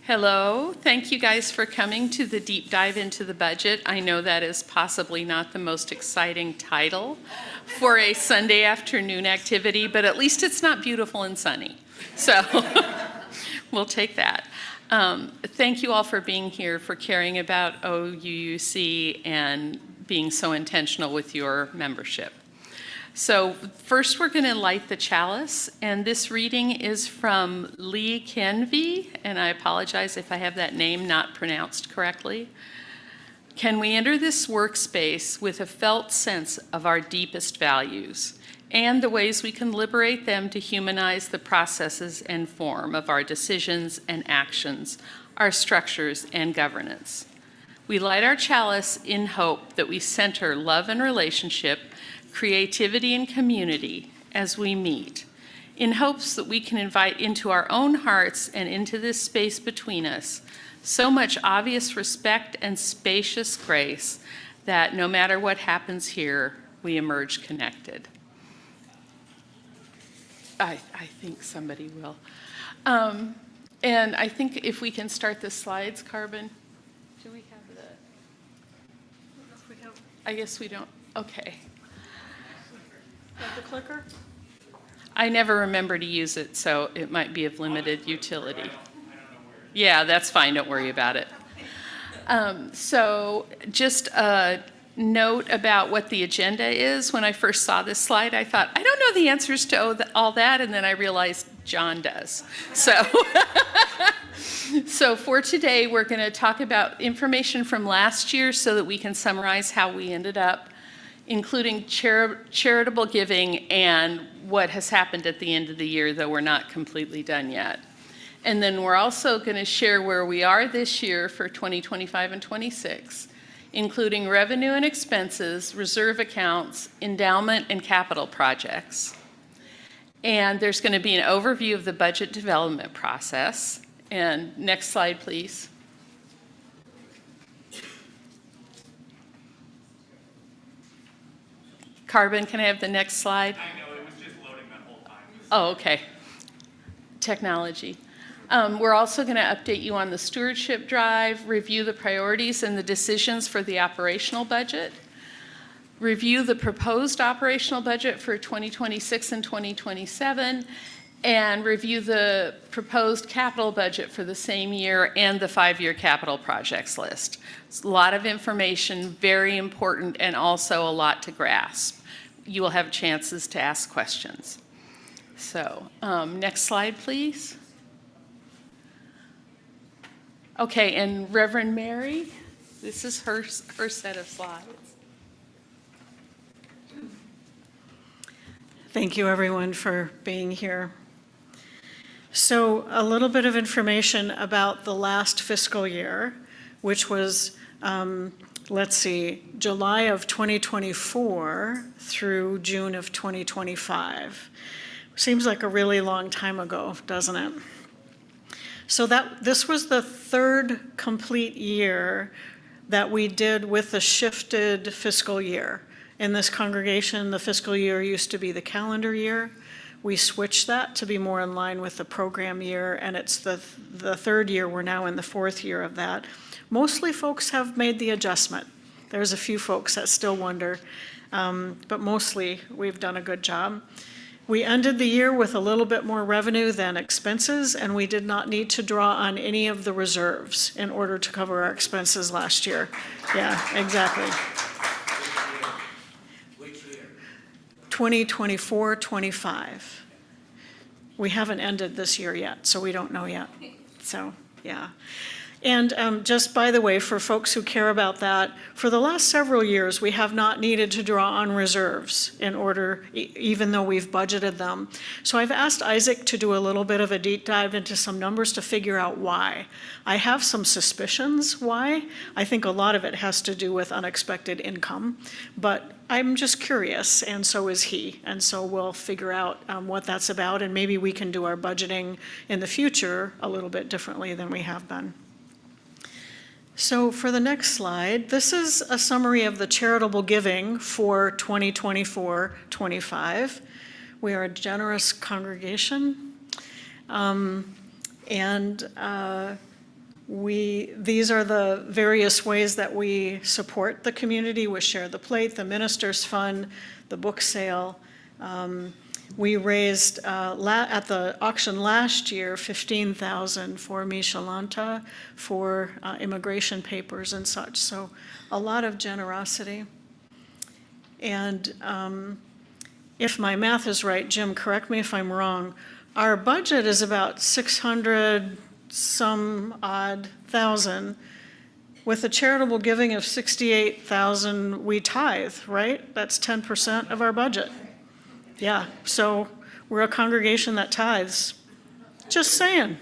Hello, thank you guys for coming to the deep dive into the budget. I know that is possibly not the most exciting title for a Sunday afternoon activity, but at least it's not beautiful and sunny. So we'll take that. Thank you all for being here, for caring about OUUC and being so intentional with your membership. So first we're going to light the chalice, and this reading is from Lee Kenvey, and I apologize if I have that name not pronounced correctly. Can we enter this workspace with a felt sense of our deepest values and the ways we can liberate them to humanize the processes and form of our decisions and actions, our structures and governance? We light our chalice in hope that we center love and relationship, creativity and community as we meet, in hopes that we can invite into our own hearts and into this space between us so much obvious respect and spacious grace that no matter what happens here, we emerge connected. I think somebody will. And I think if we can start the slides, Carbon. Do we have the? I guess we don't. Okay. The clicker? I never remember to use it, so it might be of limited utility. Yeah, that's fine. Don't worry about it. So just a note about what the agenda is. When I first saw this slide, I thought, I don't know the answers to all that, and then I realized John does. So, so for today, we're going to talk about information from last year so that we can summarize how we ended up, including charitable giving and what has happened at the end of the year, though we're not completely done yet. And then we're also going to share where we are this year for 2025 and 26, including revenue and expenses, reserve accounts, endowment, and capital projects. And there's going to be an overview of the budget development process. And next slide, please. Carbon, can I have the next slide? I know, it was just loading that whole time. Oh, okay. Technology. We're also going to update you on the stewardship drive, review the priorities and the decisions for the operational budget, review the proposed operational budget for 2026 and 2027, and review the proposed capital budget for the same year and the 5-year capital projects list. It's a lot of information, very important, and also a lot to grasp. You will have chances to ask questions. So, next slide, please. Okay, and Reverend Mary, this is her set of slides. Thank you, everyone, for being here. So a little bit of information about the last fiscal year, which was, let's see, July of 2024 through June of 2025. Seems like a really long time ago, doesn't it? So this was the third complete year that we did with a shifted fiscal year. In this congregation, the fiscal year used to be the calendar year. We switched that to be more in line with the program year, and it's the third year. We're now in the fourth year of that. Mostly folks have made the adjustment. There's a few folks that still wonder, but mostly we've done a good job. We ended the year with a little bit more revenue than expenses, and we did not need to draw on any of the reserves in order to cover our expenses last year. Yeah, exactly. Which year? 2024-25. We haven't ended this year yet, so we don't know yet. So, yeah. And just by the way, for folks who care about that, for the last several years, we have not needed to draw on reserves in order, even though we've budgeted them. So I've asked Isaac to do a little bit of a deep dive into some numbers to figure out why. I have some suspicions why. I think a lot of it has to do with unexpected income, but I'm just curious, and so is he. And so we'll figure out what that's about, and maybe we can do our budgeting in the future a little bit differently than we have been. So for the next slide, this is a summary of the charitable giving for 2024-25. We are a generous congregation. These are the various ways that we support the community with Share the Plate, the Ministers Fund, the book sale. We raised at the auction last year $15,000 for Michelanta for immigration papers and such. So a lot of generosity. And if my math is right, Jim, correct me if I'm wrong, our budget is about 600 some odd thousand. With a charitable giving of 68,000, we tithe, right? That's 10% of our budget. Yeah, so we're a congregation that tithes. Just saying.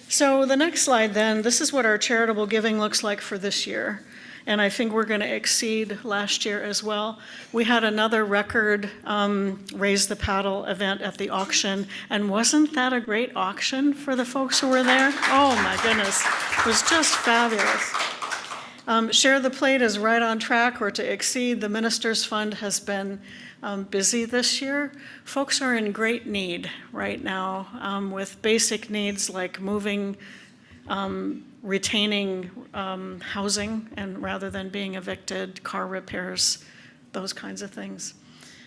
So the next slide then, this is what our charitable giving looks like for this year. And I think we're going to exceed last year as well. We had another record Raise the Paddle event at the auction. And wasn't that a great auction for the folks who were there? Oh my goodness, it was just fabulous. Share the Plate is right on track or to exceed. The Ministers Fund has been busy this year. Folks are in great need right now with basic needs like moving, retaining housing and rather than being evicted, car repairs, those kinds of things.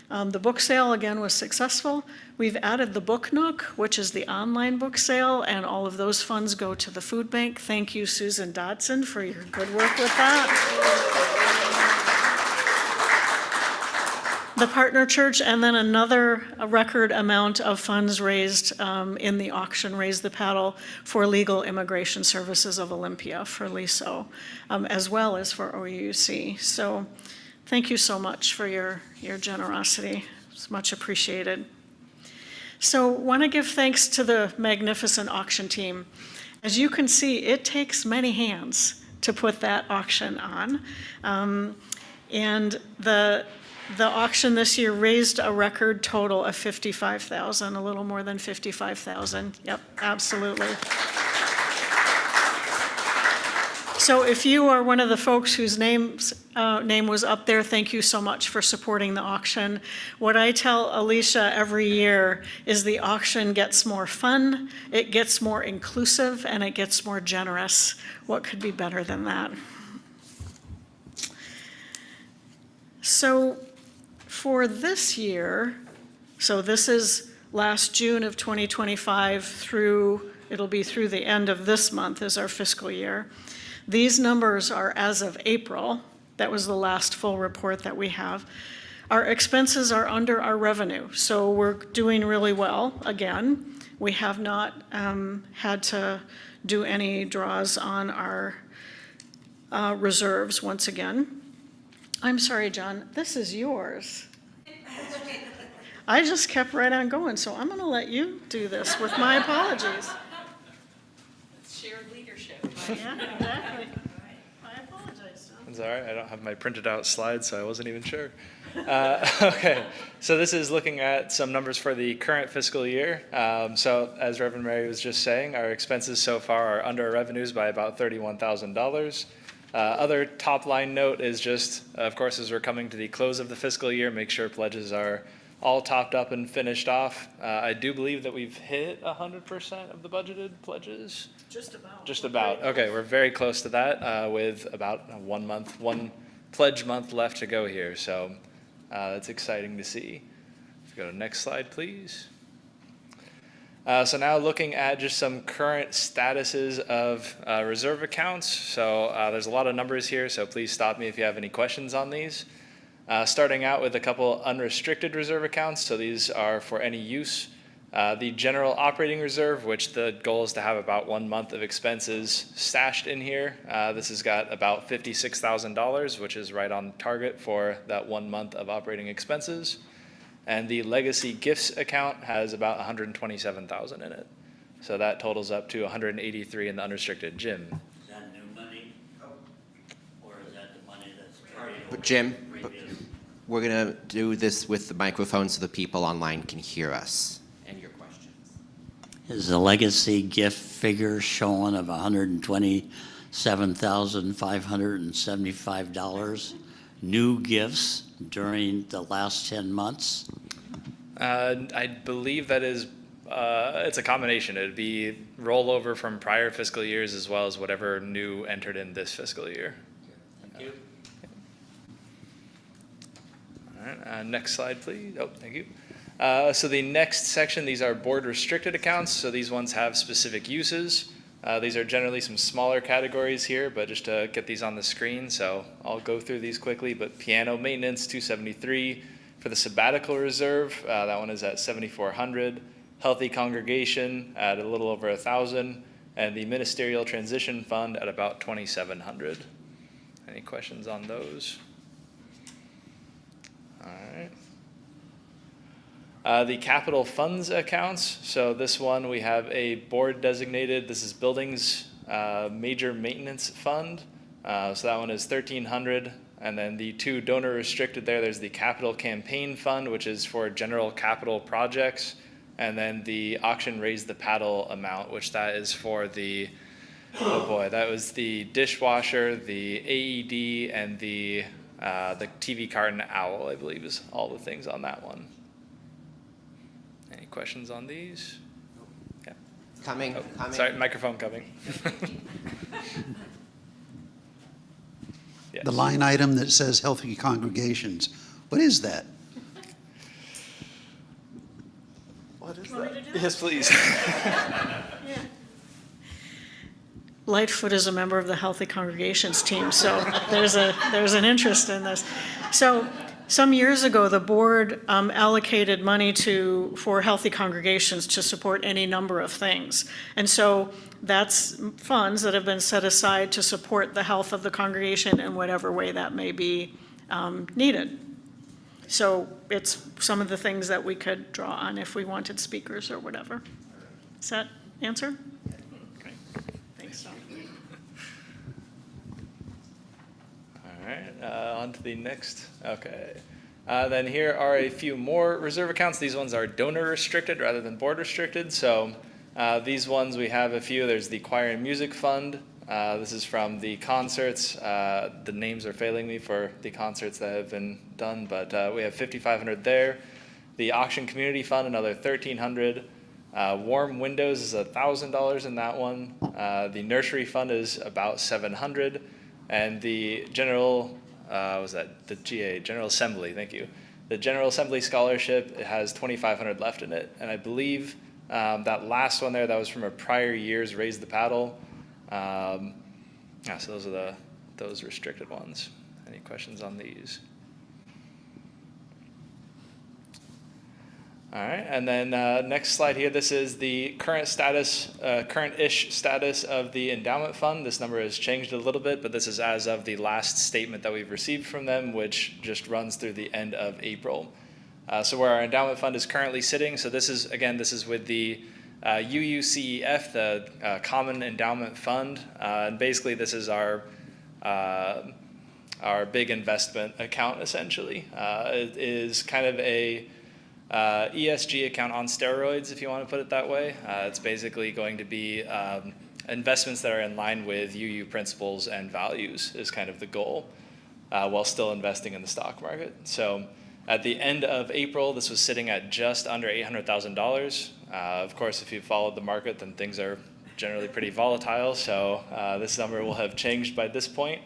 The book sale, again, was successful. We've added the Book Nook, which is the online book sale, and all of those funds go to the food bank. Thank you, Susan Dodson, for your good work with that. The partner church, and then another record amount of funds raised in the auction, Raise the Paddle, for Legal Immigration Services of Olympia, for LISO, as well as for OUUC. So thank you so much for your generosity. It's much appreciated. So want to give thanks to the magnificent auction team. As you can see, it takes many hands to put that auction on. And the auction this year raised a record total of $55,000, a little more than $55,000. Yep, absolutely. So if you are one of the folks whose name was up there, thank you so much for supporting the auction. What I tell Alicia every year is the auction gets more fun, it gets more inclusive, and it gets more generous. What could be better than that? So for this year, so this is last June of 2025 through, it'll be through the end of this month is our fiscal year. These numbers are as of April. That was the last full report that we have. Our expenses are under our revenue, so we're doing really well again. We have not had to do any draws on our reserves once again. I'm sorry, John, this is yours. I just kept right on going, so I'm gonna let you do this with my apologies. It's shared leadership. Yeah, exactly. I apologize, John. It's all right. I don't have my printed out slides, so I wasn't even sure. Okay, so this is looking at some numbers for the current fiscal year. So as Reverend Mary was just saying, our expenses so far are under our revenues by about $31,000. Other top line note is just, of course, as we're coming to the close of the fiscal year, make sure pledges are all topped up and finished off. I do believe that we've hit 100% of the budgeted pledges. Just about. Just about. Okay, we're very close to that with about one pledge month left to go here. So that's exciting to see. Let's go to the next slide, please. So now looking at just some current statuses of reserve accounts. So there's a lot of numbers here, so please stop me if you have any questions on these. Starting out with a couple unrestricted reserve accounts. So these are for any use. The general operating reserve, which the goal is to have about 1 month of expenses stashed in here. This has got about $56,000, which is right on target for that 1 month of operating expenses. And the legacy gifts account has about $127,000 in it. So that totals up to $183 in the unrestricted. Jim. Is that new money? Or is that the money that's carried over? But Jim, previous? we're going to do this with the microphone so the people online can hear us and your questions. Is the legacy gift figure showing of $127,575 new gifts during the last 10 months? I believe that is It's a combination. It'd be rollover from prior fiscal years as well as whatever new entered in this fiscal year. Thank you. All right, next slide, please. Oh, thank you. So the next section, these are board restricted accounts. So these ones have specific uses. These are generally some smaller categories here, but just to get these on the screen, so I'll go through these quickly. But piano maintenance, 273. For the sabbatical reserve, that one is at 7,400. Healthy congregation at a little over 1,000, and the ministerial transition fund at about 2,700. Any questions on those? All right. The capital funds accounts. So this one we have a board designated. This is buildings major maintenance fund. So that one is 1,300. And then the two donor restricted there's the capital campaign fund, which is for general capital projects. And then the auction raise the paddle amount, which that is for the, oh boy, that was the dishwasher, the AED, and the TV carton owl, I believe, is all the things on that one. Any questions on these? Yeah. Coming, Oh, coming. sorry, microphone coming. Yes. The line item that says healthy congregations, what is that? What is Want me that? to do Yes, please. Yeah. Lightfoot is a member of the Healthy Congregations team, so there's an interest in this. So some years ago, the board allocated money for healthy congregations to support any number of things. And so that's funds that have been set aside to support the health of the congregation in whatever way that may be needed. So it's some of the things that we could draw on if we wanted speakers or whatever. Does that answer? Thanks. All right, on to the next. Okay. Then here are a few more reserve accounts. These ones are donor restricted rather than board restricted. So these ones we have a few. There's the choir and music fund. This is from the concerts. The names are failing me for the concerts that have been done, but we have 5,500 there. The auction community fund, another 1,300. Warm windows is $1,000 in that one. The nursery fund is about 700, and the general General Assembly. Thank you. The General Assembly scholarship, it has 2,500 left in it, and I believe that last one there, that was from a prior year's Raise the Paddle. So those are those restricted ones. Any questions on these? All right, and then next slide here, this is the current status, current-ish status of the endowment fund. This number has changed a little bit, but this is as of the last statement that we've received from them, which just runs through the end of April. So where our endowment fund is currently sitting, so this is with the OUUC, the Common Endowment Fund, and basically this is our big investment account essentially. It is kind of a ESG account on steroids, if you want to put it that way. It's basically going to be investments that are in line with UU principles and values is kind of the goal, while still investing in the stock market. So at the end of April, this was sitting at just under $800,000. Of course, if you've followed the market, then things are generally pretty volatile, so this number will have changed by this point.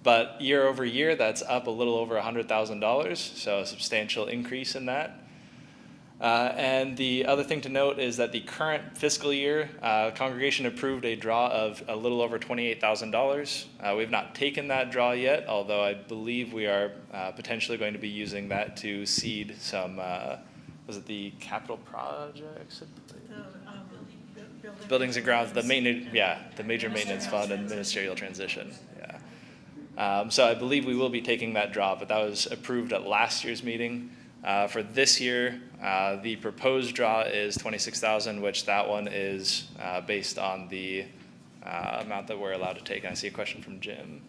But year over year, that's up a little over $100,000, so a substantial increase in that. And the other thing to note is that the current fiscal year, congregation approved a draw of a little over $28,000. We've not taken that draw yet, although I believe we are potentially going to be using that to seed some, was it the capital projects? Buildings and grounds, the major maintenance fund and ministerial transition, so I believe we will be taking that draw, but that was approved at last year's meeting. For this year, the proposed draw is $26,000, which that one is based on the amount that we're allowed to take. And I see a question from Jim.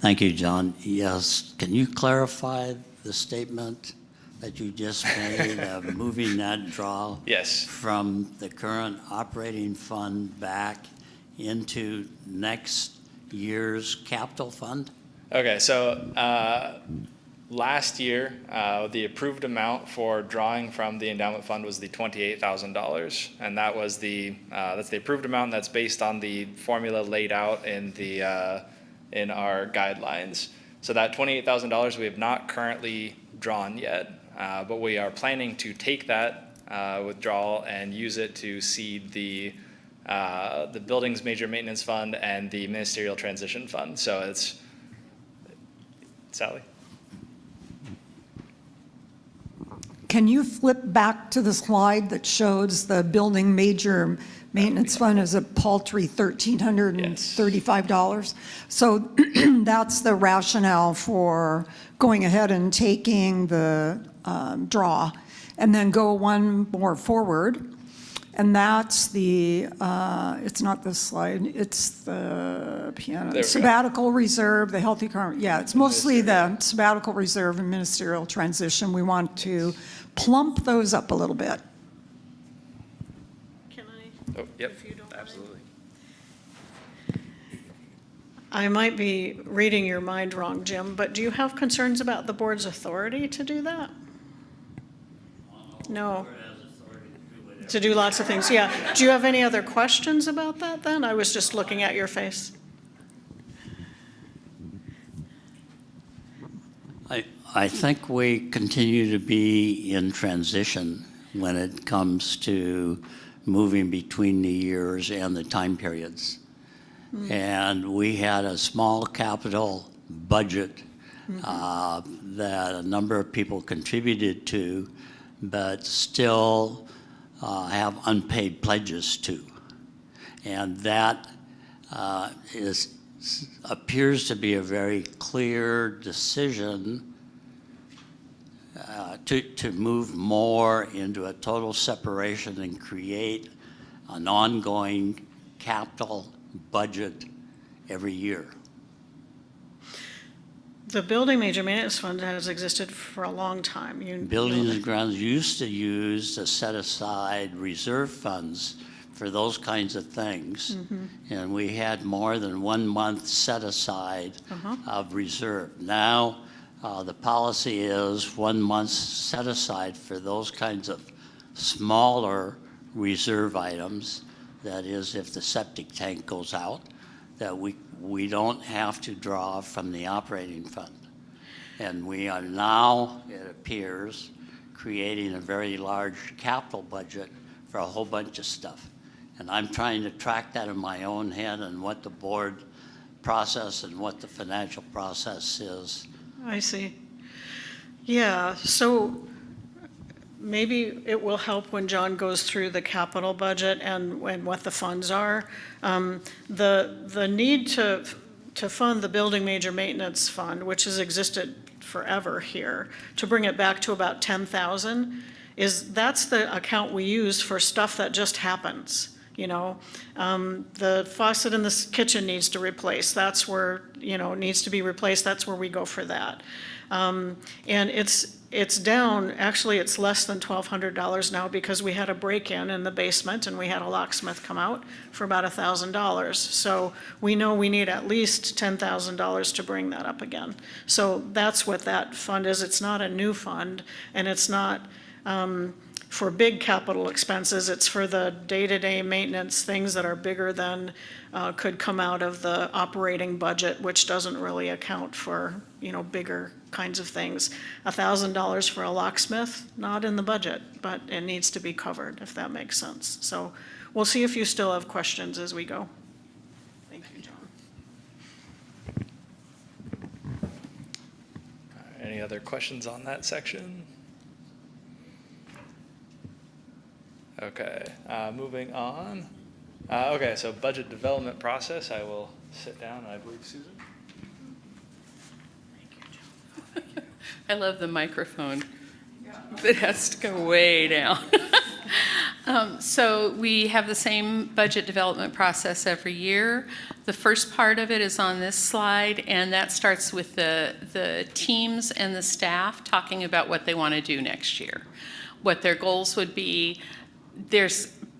Thank you, John. Yes, can you clarify the statement that you just made of moving that draw Yes. from the current operating fund back into next year's capital fund? Okay, so Last year, the approved amount for drawing from the endowment fund was the $28,000, and that was that's the approved amount. That's based on the formula laid out in in our guidelines. So that $28,000 we have not currently drawn yet, but we are planning to take that withdrawal and use it to seed the building's major maintenance fund and the ministerial transition fund. So it's Sally. Can you flip back to the slide that shows the building major maintenance fund as a paltry $1,335? So that's the rationale for going ahead and taking the draw, and then go one more forward. And that's the, it's not this slide, it's the piano, sabbatical reserve, the healthy current, yeah, it's mostly the sabbatical reserve and ministerial transition. We want to plump those up a little bit. Can I? Oh, yep, If you don't mind. absolutely. I might be reading your mind wrong, Jim, but do you have concerns about the board's authority to do that? No. To do lots of things, yeah. Do you have any other questions about that then? I was just looking at your face. I think we continue to be in transition when it comes to moving between the years and the time periods. And we had a small capital budget that a number of people contributed to, but still have unpaid pledges to. And that appears to be a very clear decision to move more into a total separation and create an ongoing capital budget every year. The building major maintenance fund has existed for a long time. Buildings and grounds used to use to set aside reserve funds for those kinds of things. And we had more than 1 month set aside of reserve. Now, the policy is 1 month set aside for those kinds of smaller reserve items. That is, if the septic tank goes out, that we don't have to draw from the operating fund. And we are now, it appears, creating a very large capital budget for a whole bunch of stuff. And I'm trying to track that in my own head and what the board process and what the financial process is. I see. Yeah, so maybe it will help when John goes through the capital budget and what the funds are. The need to fund the building major maintenance fund, which has existed forever here, to bring it back to about 10,000, that's the account we use for stuff that just happens. You know, the faucet in the kitchen needs to replace. That's where, needs to be replaced. That's where we go for that. And it's down, actually it's less than $1,200 now because we had a break-in in the basement and we had a locksmith come out for about $1,000. So we know we need at least $10,000 to bring that up again. So that's what that fund is. It's not a new fund, and it's not for big capital expenses. It's for the day-to-day maintenance, things that are bigger than could come out of the operating budget, which doesn't really account for, bigger kinds of things. $1,000 for a locksmith, not in the budget, but it needs to be covered, if that makes sense. So we'll see if you still have questions as we go. Thank you, John. Any other questions on that section? Okay, moving on. Okay, so budget development process, I will sit down, and I believe Susan. I love the microphone. It has to go way down. So we have the same budget development process every year. The first part of it is on this slide, and that starts with the teams and the staff talking about what they want to do next year, what their goals would be.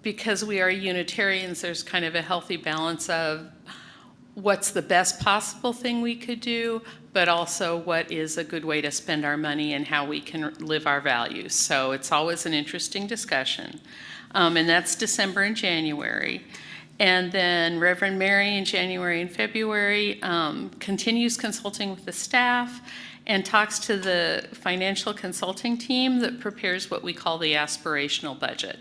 Because we are Unitarians, there's kind of a healthy balance of what's the best possible thing we could do, but also what is a good way to spend our money and how we can live our values. So it's always an interesting discussion. And that's December and January. And then Reverend Mary in January and February continues consulting with the staff and talks to the financial consulting team that prepares what we call the aspirational budget.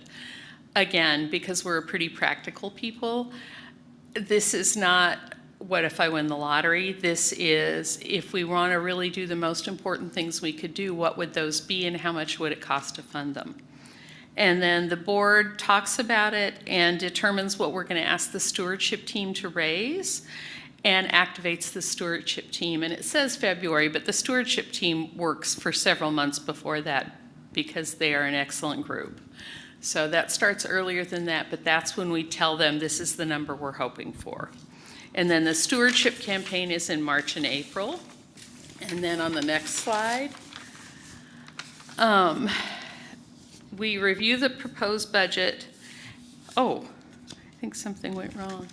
Again, because we're a pretty practical people, this is not what if I win the lottery. This is if we want to really do the most important things we could do, what would those be and how much would it cost to fund them? And then the board talks about it and determines what we're going to ask the stewardship team to raise and activates the stewardship team. And it says February, but the stewardship team works for several months before that because they are an excellent group. So that starts earlier than that, but that's when we tell them this is the number we're hoping for. And then the stewardship campaign is in March and April. And then on the next slide, we review the proposed budget. Oh, I think something went wrong.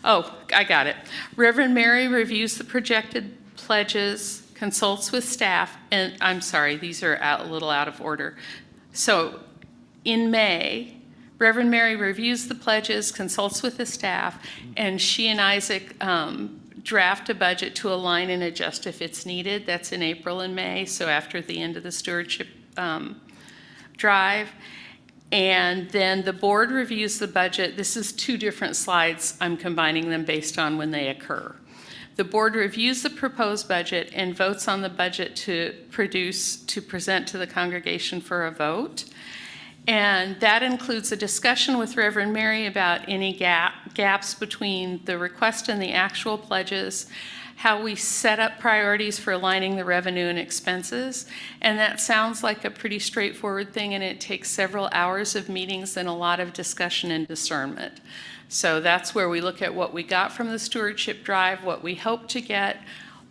Oh, I got it. Reverend Mary reviews the projected pledges, consults with staff, and I'm sorry, these are a little out of order. So in May, Reverend Mary reviews the pledges, consults with the staff, and she and Isaac draft a budget to align and adjust if it's needed. That's in April and May, so after the end of the stewardship drive. And then the board reviews the budget. This is two different slides. I'm combining them based on when they occur. The board reviews the proposed budget and votes on the budget to present to the congregation for a vote. And that includes a discussion with Reverend Mary about any gaps between the request and the actual pledges, how we set up priorities for aligning the revenue and expenses. And that sounds like a pretty straightforward thing, and it takes several hours of meetings and a lot of discussion and discernment. So that's where we look at what we got from the stewardship drive, what we hope to get,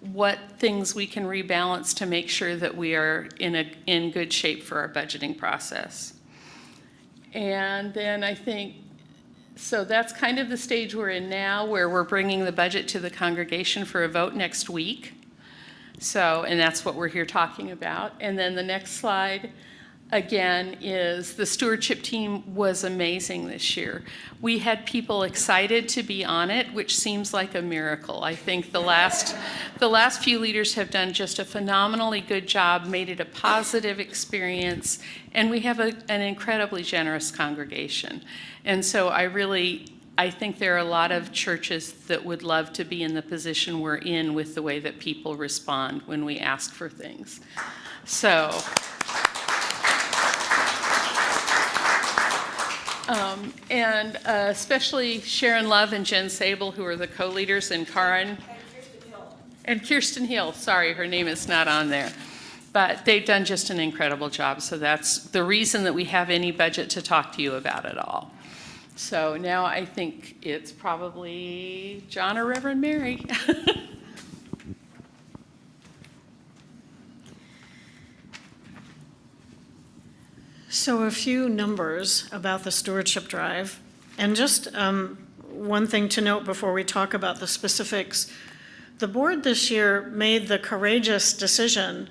what things we can rebalance to make sure that we are in good shape for our budgeting process. And then I think, so that's kind of the stage we're in now, where we're bringing the budget to the congregation for a vote next week. So, and that's what we're here talking about. And then the next slide, again, is the stewardship team was amazing this year. We had people excited to be on it, which seems like a miracle. I think the last few leaders have done just a phenomenally good job, made it a positive experience, and we have an incredibly generous congregation. And so I think there are a lot of churches that would love to be in the position we're in with the way that people respond when we ask for things. So, and especially Sharon Love and Jen Sable, who are the co-leaders, and Karen. And Kirsten Hill. Sorry, her name is not on there. But they've done just an incredible job. So that's the reason that we have any budget to talk to you about at all. So now I think it's probably John or Reverend Mary. So a few numbers about the stewardship drive. And just one thing to note before we talk about the specifics. The board this year made the courageous decision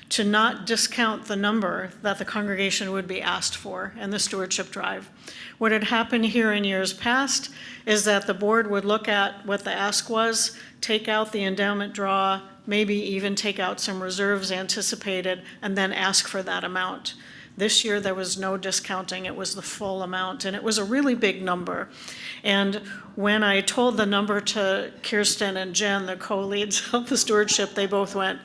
to not discount the number that the congregation would be asked for in the stewardship drive. What had happened here in years past is that the board would look at what the ask was, take out the endowment draw, maybe even take out some reserves anticipated, and then ask for that amount. This year, there was no discounting. It was the full amount, and it was a really big number. And when I told the number to Kirsten and Jen, the co-leads of the stewardship, they both went,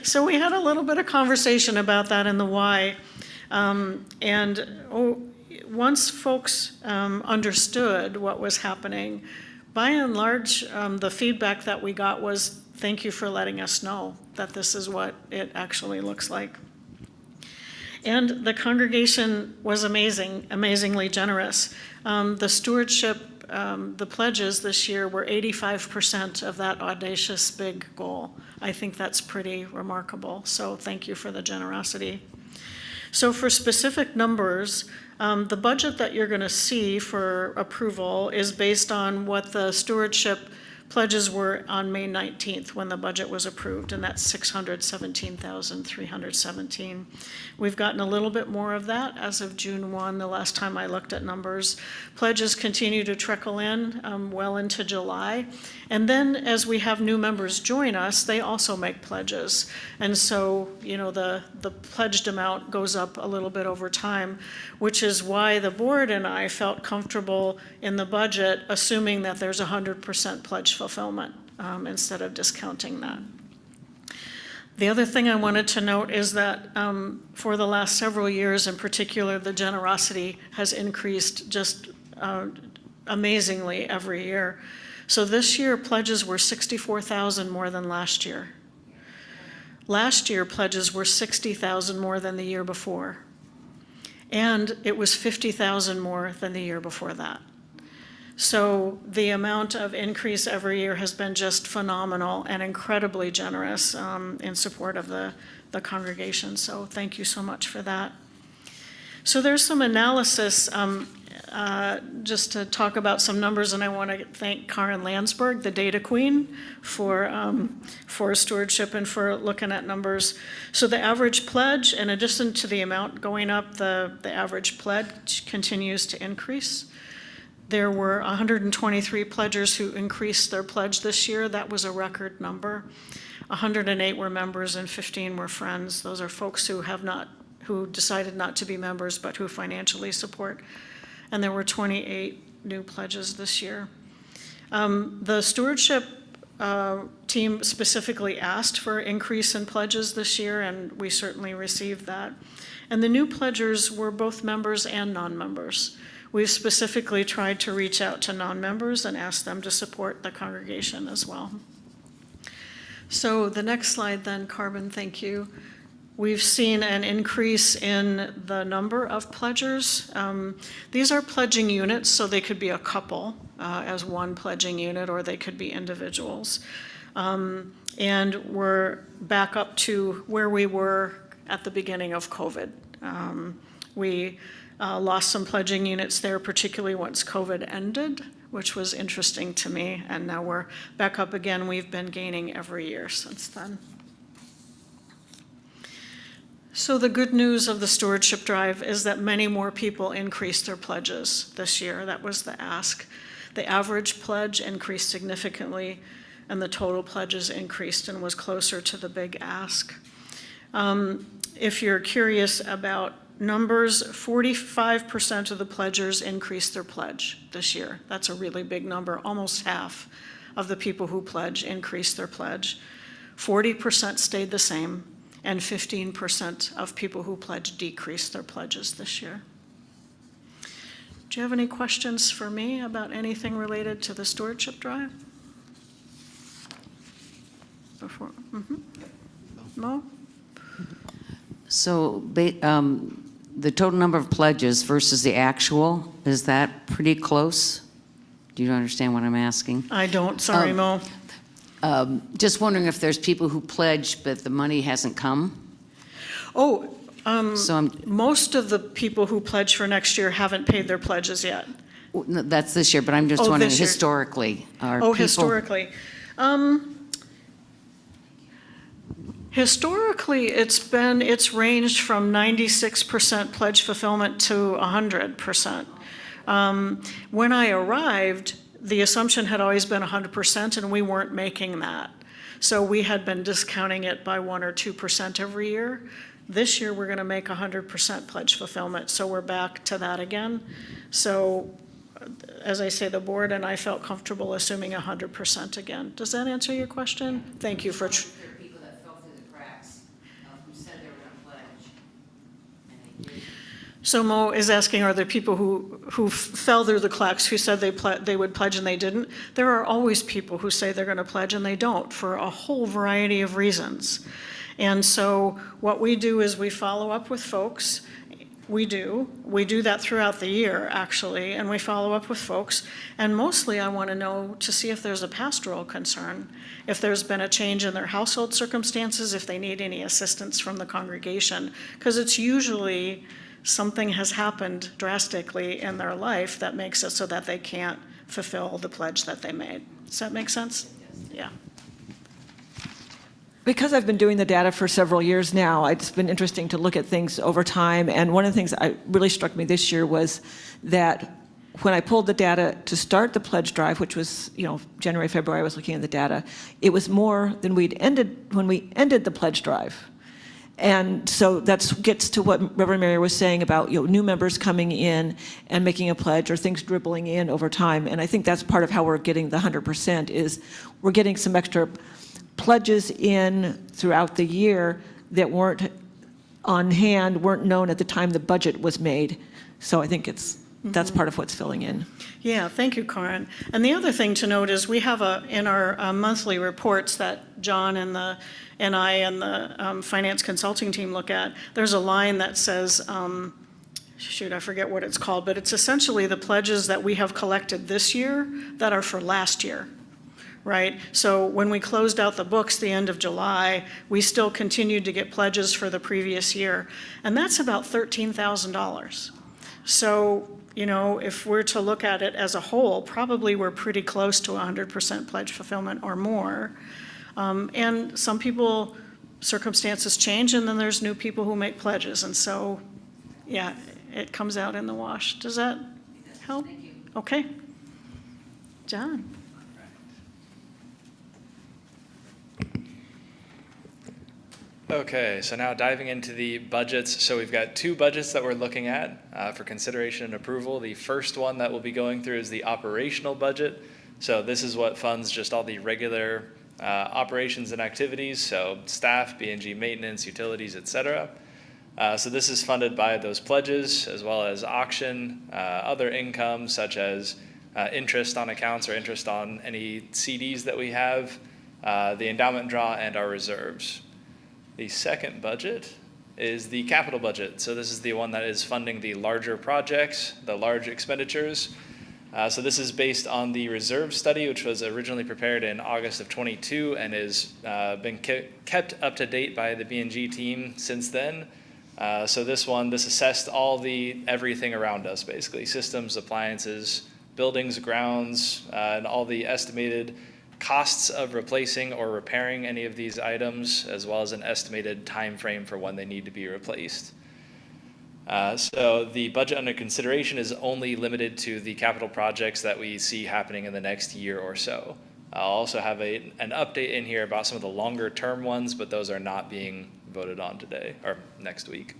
So we had a little bit of conversation about that and the why. Once folks understood what was happening, by and large, the feedback that we got was, thank you for letting us know that this is what it actually looks like. And the congregation was amazingly generous. The stewardship, the pledges this year were 85% of that audacious big goal. I think that's pretty remarkable. So thank you for the generosity. So for specific numbers, the budget that you're going to see for approval is based on what the stewardship pledges were on May 19th when the budget was approved, and that's $617,317. We've gotten a little bit more of that as of June 1, the last time I looked at numbers. Pledges continue to trickle in well into July. And then as we have new members join us, they also make pledges. And so, you know, the pledged amount goes up a little bit over time, which is why the board and I felt comfortable in the budget assuming that there's 100% pledge fulfillment instead of discounting that. The other thing I wanted to note is that for the last several years in particular, the generosity has increased just amazingly every year. So this year, pledges were 64,000 more than last year. Last year, pledges were 60,000 more than the year before. And it was 50,000 more than the year before that. So the amount of increase every year has been just phenomenal and incredibly generous in support of the congregation. So thank you so much for that. So there's some analysis just to talk about some numbers, and I want to thank Karen Landsberg, the data queen, for stewardship and for looking at numbers. So the average pledge, in addition to the amount going up, the average pledge continues to increase. There were 123 pledgers who increased their pledge this year. That was a record number. 108 were members and 15 were friends. Those are folks who decided not to be members but who financially support. And there were 28 new pledges this year. The stewardship team specifically asked for an increase in pledges this year, and we certainly received that. And the new pledgers were both members and non-members. We've specifically tried to reach out to non-members and ask them to support the congregation as well. So the next slide then, Carbon, thank you. We've seen an increase in the number of pledgers. These are pledging units, so they could be a couple as one pledging unit, or they could be individuals. And we're back up to where we were at the beginning of COVID. We lost some pledging units there, particularly once COVID ended, which was interesting to me. And now we're back up again. We've been gaining every year since then. So the good news of the stewardship drive is that many more people increased their pledges this year. That was the ask. The average pledge increased significantly, and the total pledges increased and was closer to the big ask. If you're curious about numbers, 45% of the pledgers increased their pledge this year. That's a really big number. Almost half of the people who pledge increased their pledge. 40% stayed the same, and 15% of people who pledge decreased their pledges this year. Do you have any questions for me about anything related to the stewardship drive? Before, Mo? So the total number of pledges versus the actual, is that pretty close? Do you understand what I'm asking? I don't, sorry, Mo. Just wondering if there's people who pledged but the money hasn't come? Oh, So most of the people who pledge for next year haven't paid their pledges yet. that's this year, but I'm just wondering this year. historically, are Oh, people? historically. Historically, it's ranged from 96% pledge fulfillment to 100%. When I arrived, the assumption had always been 100%, and we weren't making that. So we had been discounting it by 1 or 2% every year. This year, we're going to make 100% pledge fulfillment, so we're back to that again. So, as I say, the board and I felt comfortable assuming 100% again. Does that answer your question? Thank you for. There are people that fell through the cracks who said they were going to pledge, and they didn't. So Mo is asking, are there people who fell through the cracks, who said they would pledge and they didn't? There are always people who say they're going to pledge and they don't for a whole variety of reasons. And so what we do is we follow up with folks. We do. We do that throughout the year, actually, and we follow up with folks. And mostly I want to know to see if there's a pastoral concern, if there's been a change in their household circumstances, if they need any assistance from the congregation, because it's usually something has happened drastically in their life that makes it so that they can't fulfill the pledge that they made. Does that make sense? Yeah. Because I've been doing the data for several years now, it's been interesting to look at things over time. And one of the things that really struck me this year was that when I pulled the data to start the pledge drive, which was, January, February, I was looking at the data, it was more than when we ended the pledge drive. And so that gets to what Reverend Mary was saying about new members coming in and making a pledge, or things dribbling in over time. And I think that's part of how we're getting the 100% is we're getting some extra pledges in throughout the year that weren't on hand, weren't known at the time the budget was made. So I think that's part of what's filling in. Yeah, thank you, Corin. And the other thing to note is we have in our monthly reports that John and I and the finance consulting team look at, there's a line that says, I forget what it's called, but it's essentially the pledges that we have collected this year that are for last year. Right? So when we closed out the books the end of July, we still continued to get pledges for the previous year. And that's about $13,000. So, if we're to look at it as a whole, probably we're pretty close to 100% pledge fulfillment or more. And some people, circumstances change, and then there's new people who make pledges. And so, yeah, it comes out in the wash. Does that help? Thank you. Okay. John. Okay, so now diving into the budgets. So we've got two budgets that we're looking at for consideration and approval. The first one that we'll be going through is the operational budget. So this is what funds just all the regular operations and activities, so staff, B&G maintenance, utilities, etc. So this is funded by those pledges as well as auction, other income such as interest on accounts or interest on any CDs that we have, the endowment draw, and our reserves. The second budget is the capital budget. So this is the one that is funding the larger projects, the large expenditures. So this is based on the reserve study, which was originally prepared in August of 22 and has been kept up to date by the B&G team since then. So this assessed everything around us, basically, systems, appliances, buildings, grounds, and all the estimated costs of replacing or repairing any of these items, as well as an estimated time frame for when they need to be replaced. So the budget under consideration is only limited to the capital projects that we see happening in the next year or so. I'll also have an update in here about some of the longer term ones, but those are not being voted on today or next week.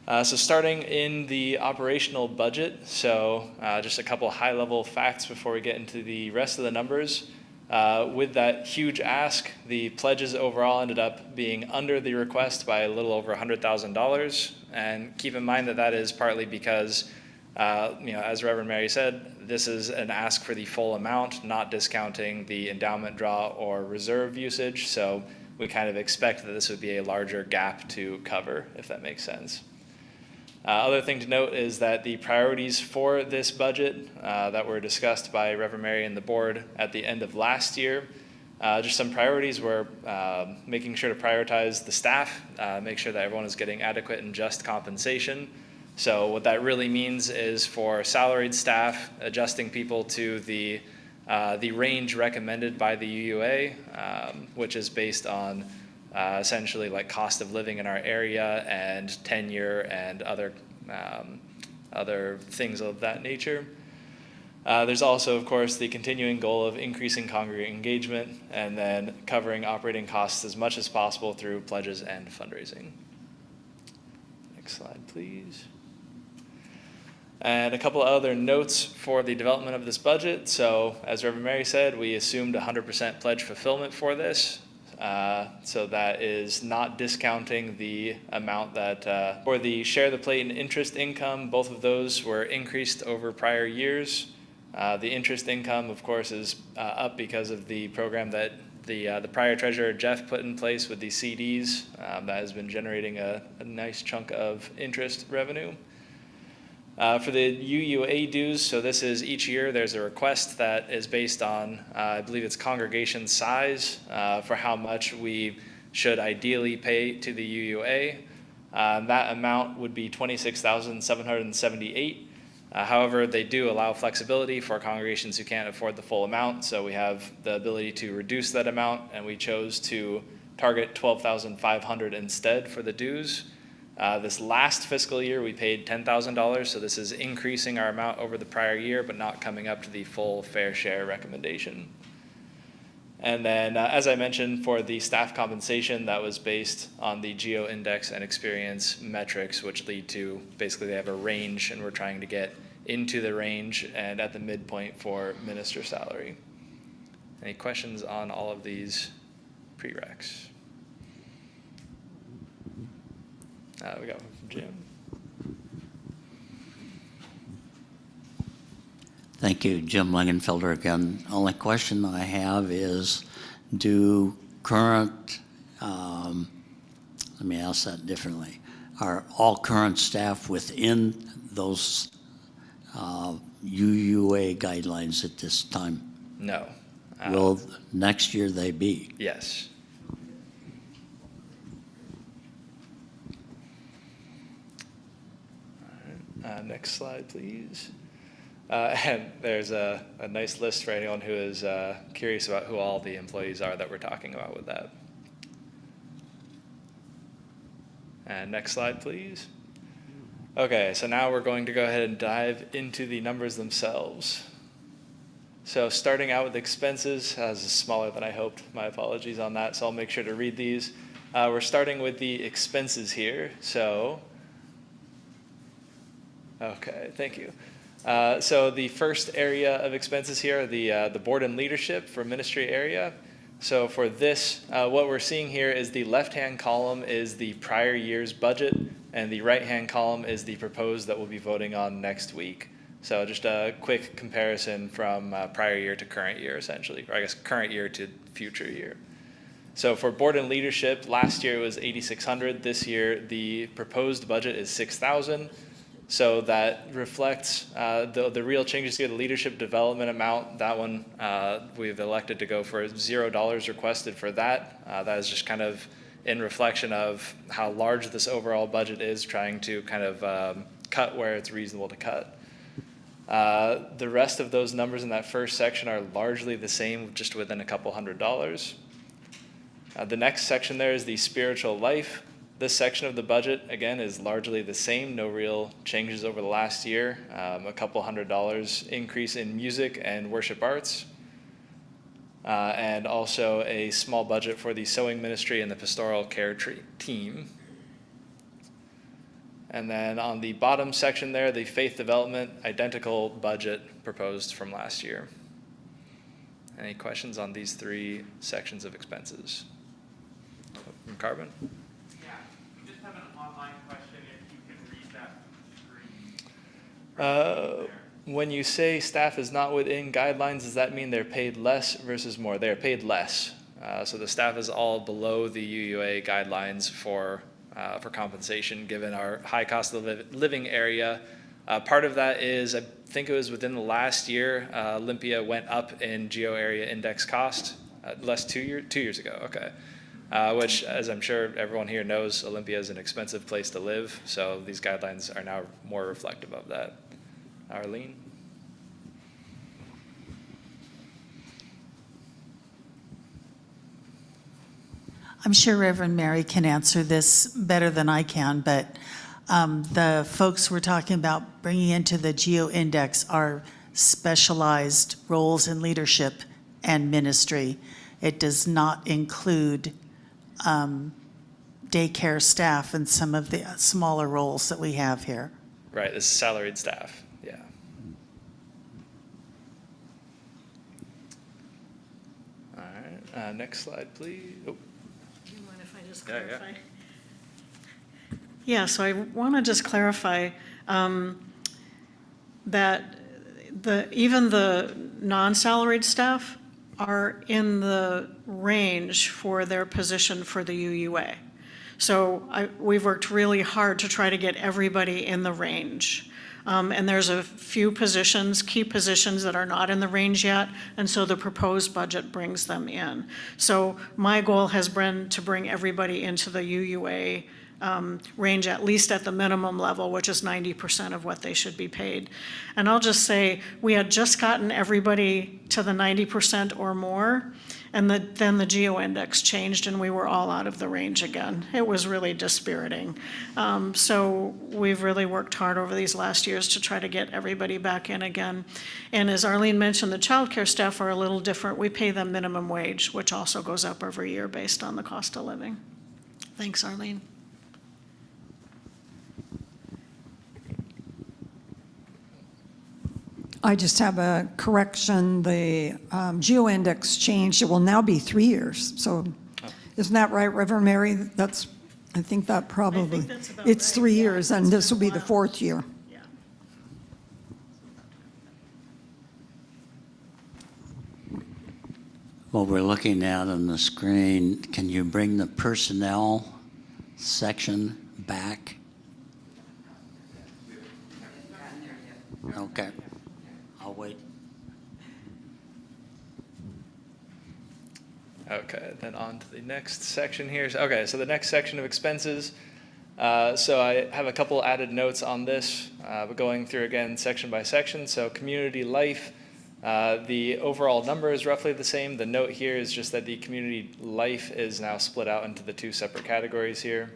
So starting in the operational budget, so just a couple high-level facts before we get into the rest of the numbers. With that huge ask, the pledges overall ended up being under the request by a little over $100,000. And keep in mind that is partly because, as Reverend Mary said, this is an ask for the full amount, not discounting the endowment draw or reserve usage. So we kind of expect that this would be a larger gap to cover, if that makes sense. Other thing to note is that the priorities for this budget that were discussed by Reverend Mary and the board at the end of last year, just some priorities were making sure to prioritize the staff, make sure that everyone is getting adequate and just compensation. So what that really means is for salaried staff, adjusting people to the range recommended by the UUA, which is based on essentially like cost of living in our area and tenure and other things of that nature. There's also, of course, the continuing goal of increasing congregate engagement and then covering operating costs as much as possible through pledges and fundraising. Next slide, please. And a couple of other notes for the development of this budget. So as Reverend Mary said, we assumed 100% pledge fulfillment for this. So that is not discounting the amount that, for the share the plate and interest income, both of those were increased over prior years. The interest income, of course, is up because of the program that the prior treasurer, Jeff, put in place with the CDs. That has been generating a nice chunk of interest revenue. For the UUA dues, so this is each year, there's a request that is based on, I believe it's congregation size, for how much we should ideally pay to the UUA. That amount would be $26,778. However, they do allow flexibility for congregations who can't afford the full amount, so we have the ability to reduce that amount, and we chose to target $12,500 instead for the dues. This last fiscal year, we paid $10,000, so this is increasing our amount over the prior year, but not coming up to the full fair share recommendation. And then, as I mentioned, for the staff compensation, that was based on the geo index and experience metrics, which lead to, basically they have a range, and we're trying to get into the range and at the midpoint for minister salary. Any questions on all of these prereqs? We got one from Jim. Thank you, Jim Langenfelder again. Only question I have is, do current, let me ask that differently. Are all current staff within those UUA guidelines at this time? No. Will next year they be? Yes. Next slide, please. And there's a nice list for anyone who is curious about who all the employees are that we're talking about with that. And next slide, please. Okay, so now we're going to go ahead and dive into the numbers themselves. So starting out with expenses, this is smaller than I hoped. My apologies on that, so I'll make sure to read these. We're starting with the expenses here. So, okay, thank you. So the first area of expenses here are the board and leadership for ministry area. So for this, what we're seeing here is the left-hand column is the prior year's budget, and the right-hand column is the proposed that we'll be voting on next week. So just a quick comparison from prior year to current year, essentially, or I guess current year to future year. So for board and leadership, last year it was $8,600. This year, the proposed budget is $6,000. So that reflects the real changes here. The leadership development amount, that one we've elected to go for $0 requested for that. That is just kind of in reflection of how large this overall budget is, trying to kind of cut where it's reasonable to cut. The rest of those numbers in that first section are largely the same, just within a couple $100s. The next section there is the spiritual life. This section of the budget, again, is largely the same. No real changes over the last year. A couple $100 increase in music and worship arts. And also a small budget for the sewing ministry and the pastoral care team. And then on the bottom section there, the faith development, identical budget proposed from last year. Any questions on these three sections of expenses? From Carbon? Yeah, we just have an online question if you can read that from the screen. When you say staff is not within guidelines, does that mean they're paid less versus more? They are paid less. So the staff is all below the UUA guidelines for compensation, given our high cost of living area. Part of that is, I think it was within the last year, Olympia went up in geo area index cost. 2 years ago, okay. Which, as I'm sure everyone here knows, Olympia is an expensive place to live, so these guidelines are now more reflective of that. Arlene? I'm sure Reverend Mary can answer this better than I can, but the folks we're talking about bringing into the GEO Index are specialized roles in leadership and ministry. It does not include daycare staff and some of the smaller roles that we have here. Right, this is salaried staff, yeah. All right, next slide, please. Oh. Do you mind if I just Yeah, clarify? Yeah, so I want to just clarify that even the non-salaried staff are in the range for their position for the UUA. So we've worked really hard to try to get everybody in the range. And there's a few positions, key positions that are not in the range yet, and so the proposed budget brings them in. So my goal has been to bring everybody into the UUA range, at least at the minimum level, which is 90% of what they should be paid. And I'll just say, we had just gotten everybody to the 90% or more, and then the geo index changed and we were all out of the range again. It was really dispiriting. So we've really worked hard over these last years to try to get everybody back in again. And as Arlene mentioned, the childcare staff are a little different. We pay them minimum wage, which also goes up every year based on the cost of living. Thanks, Arlene. I just have a correction. The geo index changed. It will now be 3 years. So isn't that right, Reverend Mary? I think that probably, that's about it's right. 3 Yeah, years, and it's this will been be a the while. 4th year. Yeah. What we're looking at on the screen, can you bring the personnel section back? Okay, I'll wait. Okay, then on to the next section here. Okay, so the next section of expenses. So I have a couple added notes on this, but going through again section by section. So community life, the overall number is roughly the same. The note here is just that the community life is now split out into the two separate categories here.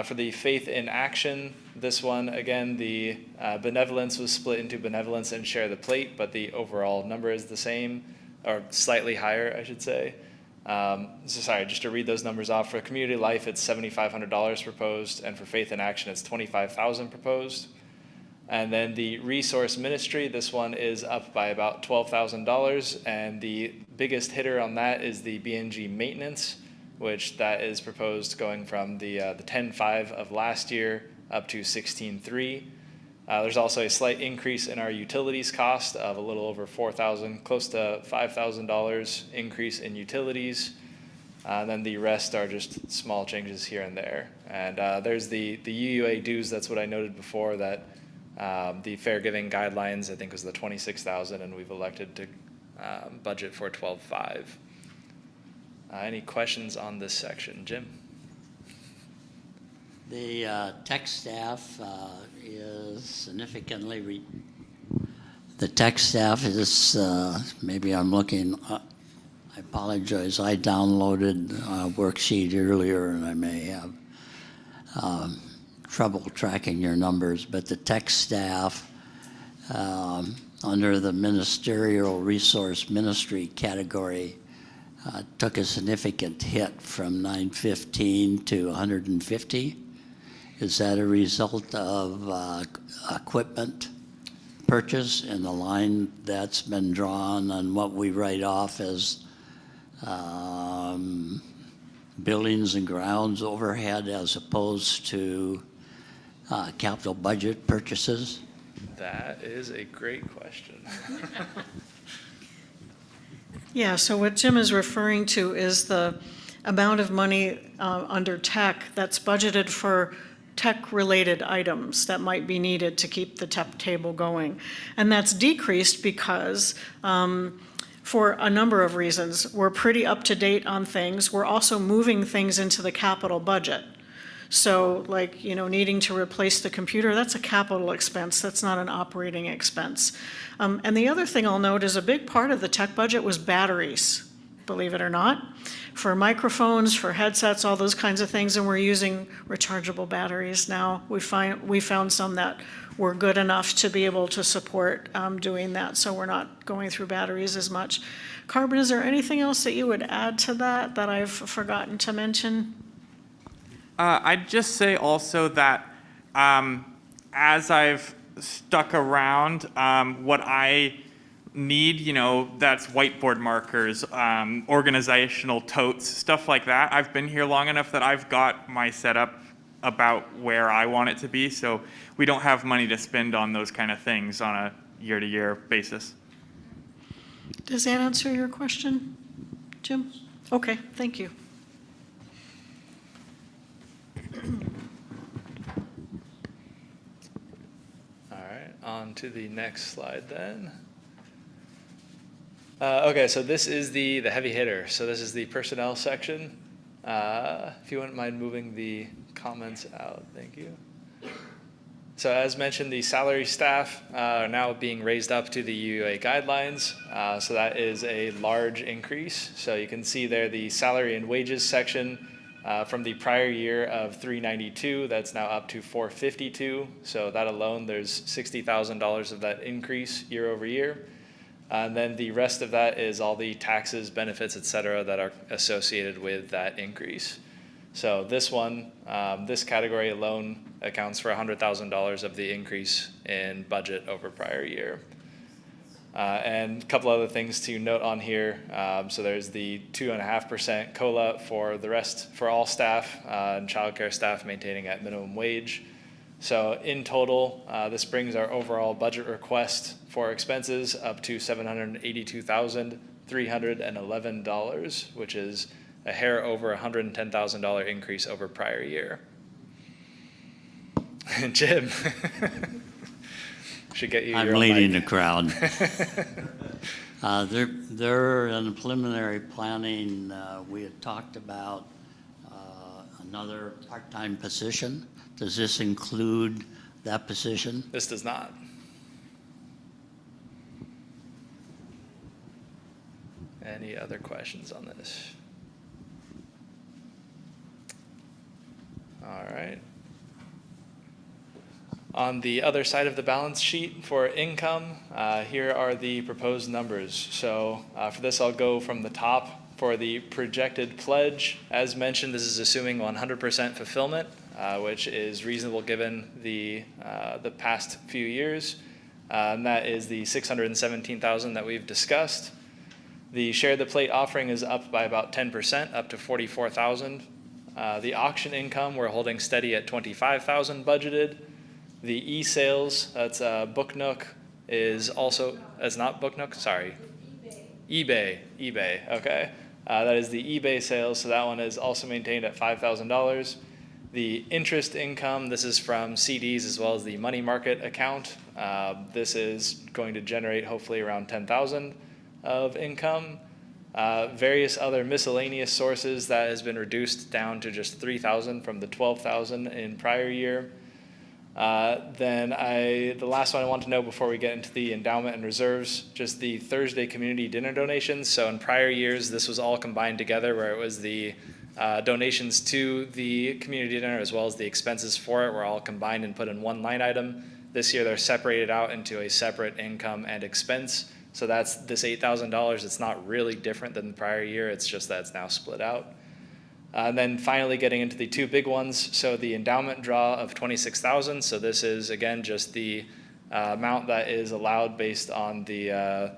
For the faith in action, this one, again, the benevolence was split into benevolence and share the plate, but the overall number is the same, or slightly higher, I should say. So sorry, just to read those numbers off. For community life, it's $7,500 proposed, and for faith in action, it's $25,000 proposed. And then the resource ministry, this one is up by about $12,000, and the biggest hitter on that is the BNG maintenance, which that is proposed going from the 10.5 of last year up to 16.3. There's also a slight increase in our utilities cost of a little over $4,000, close to $5,000 increase in utilities. And then the rest are just small changes here and there. And there's the UUA dues. That's what I noted before, that the fair giving guidelines, I think, was the 26,000, and we've elected to budget for 12.5. Any questions on this section? Jim? The tech staff is significantly, the tech staff is, maybe I'm looking, I apologize, I downloaded a worksheet earlier and I may have trouble tracking your numbers, but the tech staff under the ministerial resource ministry category took a significant hit from 915 to 150. Is that a result of equipment purchase in the line that's been drawn on what we write off as buildings and grounds overhead as opposed to capital budget purchases? That is a great question. Yeah, so what Jim is referring to is the amount of money under tech that's budgeted for tech-related items that might be needed to keep the tech table going. And that's decreased because for a number of reasons. We're pretty up-to-date on things. We're also moving things into the capital budget. So like, needing to replace the computer, that's a capital expense. That's not an operating expense. And the other thing I'll note is a big part of the tech budget was batteries, believe it or not, for microphones, for headsets, all those kinds of things. And we're using rechargeable batteries now. We found some that were good enough to be able to support doing that. So we're not going through batteries as much. Carbon, is there anything else that you would add to that I've forgotten to mention? I'd just say also that as I've stuck around, what I need, that's whiteboard markers, organizational totes, stuff like that. I've been here long enough that I've got my setup about where I want it to be, so we don't have money to spend on those kind of things on a year-to-year basis. Does that answer your question, Jim? Okay, thank you. All right, on to the next slide then. Okay, so this is the heavy hitter. So this is the personnel section. If you wouldn't mind moving the comments out, thank you. So as mentioned, the salary staff are now being raised up to the UUA guidelines. So that is a large increase. So you can see there the salary and wages section from the prior year of $392, that's now up to $452. So that alone, there's $60,000 of that increase year over year. And then the rest of that is all the taxes, benefits, et cetera, that are associated with that increase. So this one, this category alone accounts for $100,000 of the increase in budget over prior year. And a couple other things to note on here. So there's the 2.5% COLA for the rest, for all staff and childcare staff maintaining at minimum wage. So in total, this brings our overall budget request for expenses up to $782,311, which is a hair over $110,000 increase over prior year. Jim, should get you your I'm own leading the mic. crowd. They're in the preliminary planning. We had talked about another part-time position. Does this include that position? This does not. Any other questions on this? All right. On the other side of the balance sheet for income, here are the proposed numbers. So for this, I'll go from the top. For the projected pledge, as mentioned, this is assuming 100% fulfillment, which is reasonable given the past few years. And that is the $617,000 that we've discussed. The Share the Plate offering is up by about 10%, up to $44,000. The auction income, we're holding steady at $25,000 budgeted. The e-sales, that's Book Nook, is also, it's not Book Nook, sorry. eBay, okay. That is the eBay sales, so that one is also maintained at $5,000. The interest income, this is from CDs as well as the money market account. This is going to generate hopefully around $10,000 of income. Various other miscellaneous sources, that has been reduced down to just $3,000 from the $12,000 in prior year. The last one I want to know before we get into the endowment and reserves, just the Thursday community dinner donations. So in prior years, this was all combined together, where it was the donations to the community dinner as well as the expenses for it were all combined and put in one line item. This year, they're separated out into a separate income and expense. So that's this $8,000. It's not really different than the prior year. It's just that it's now split out. And then finally getting into the two big ones. So the endowment draw of $26,000. So this is, again, just the amount that is allowed based on the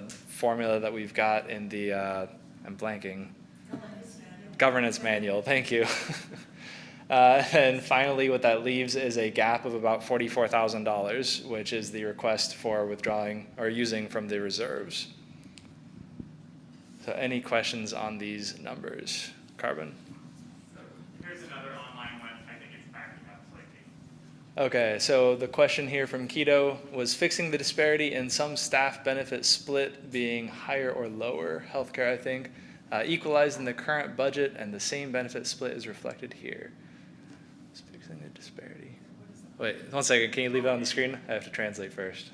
formula that we've got in the, I'm blanking. Governance manual, thank you. And finally, what that leaves is a gap of about $44,000, which is the request for withdrawing or using from the reserves. So any questions on these numbers? Carbon? Here's another online one. I think it's backing up slightly. Okay, so the question here from Keto was fixing the disparity in some staff benefit split being higher or lower, healthcare, I think, equalized in the current budget, and the same benefit split is reflected here. It's fixing the disparity. Wait, 1 second, can you leave it on the screen? I have to translate first.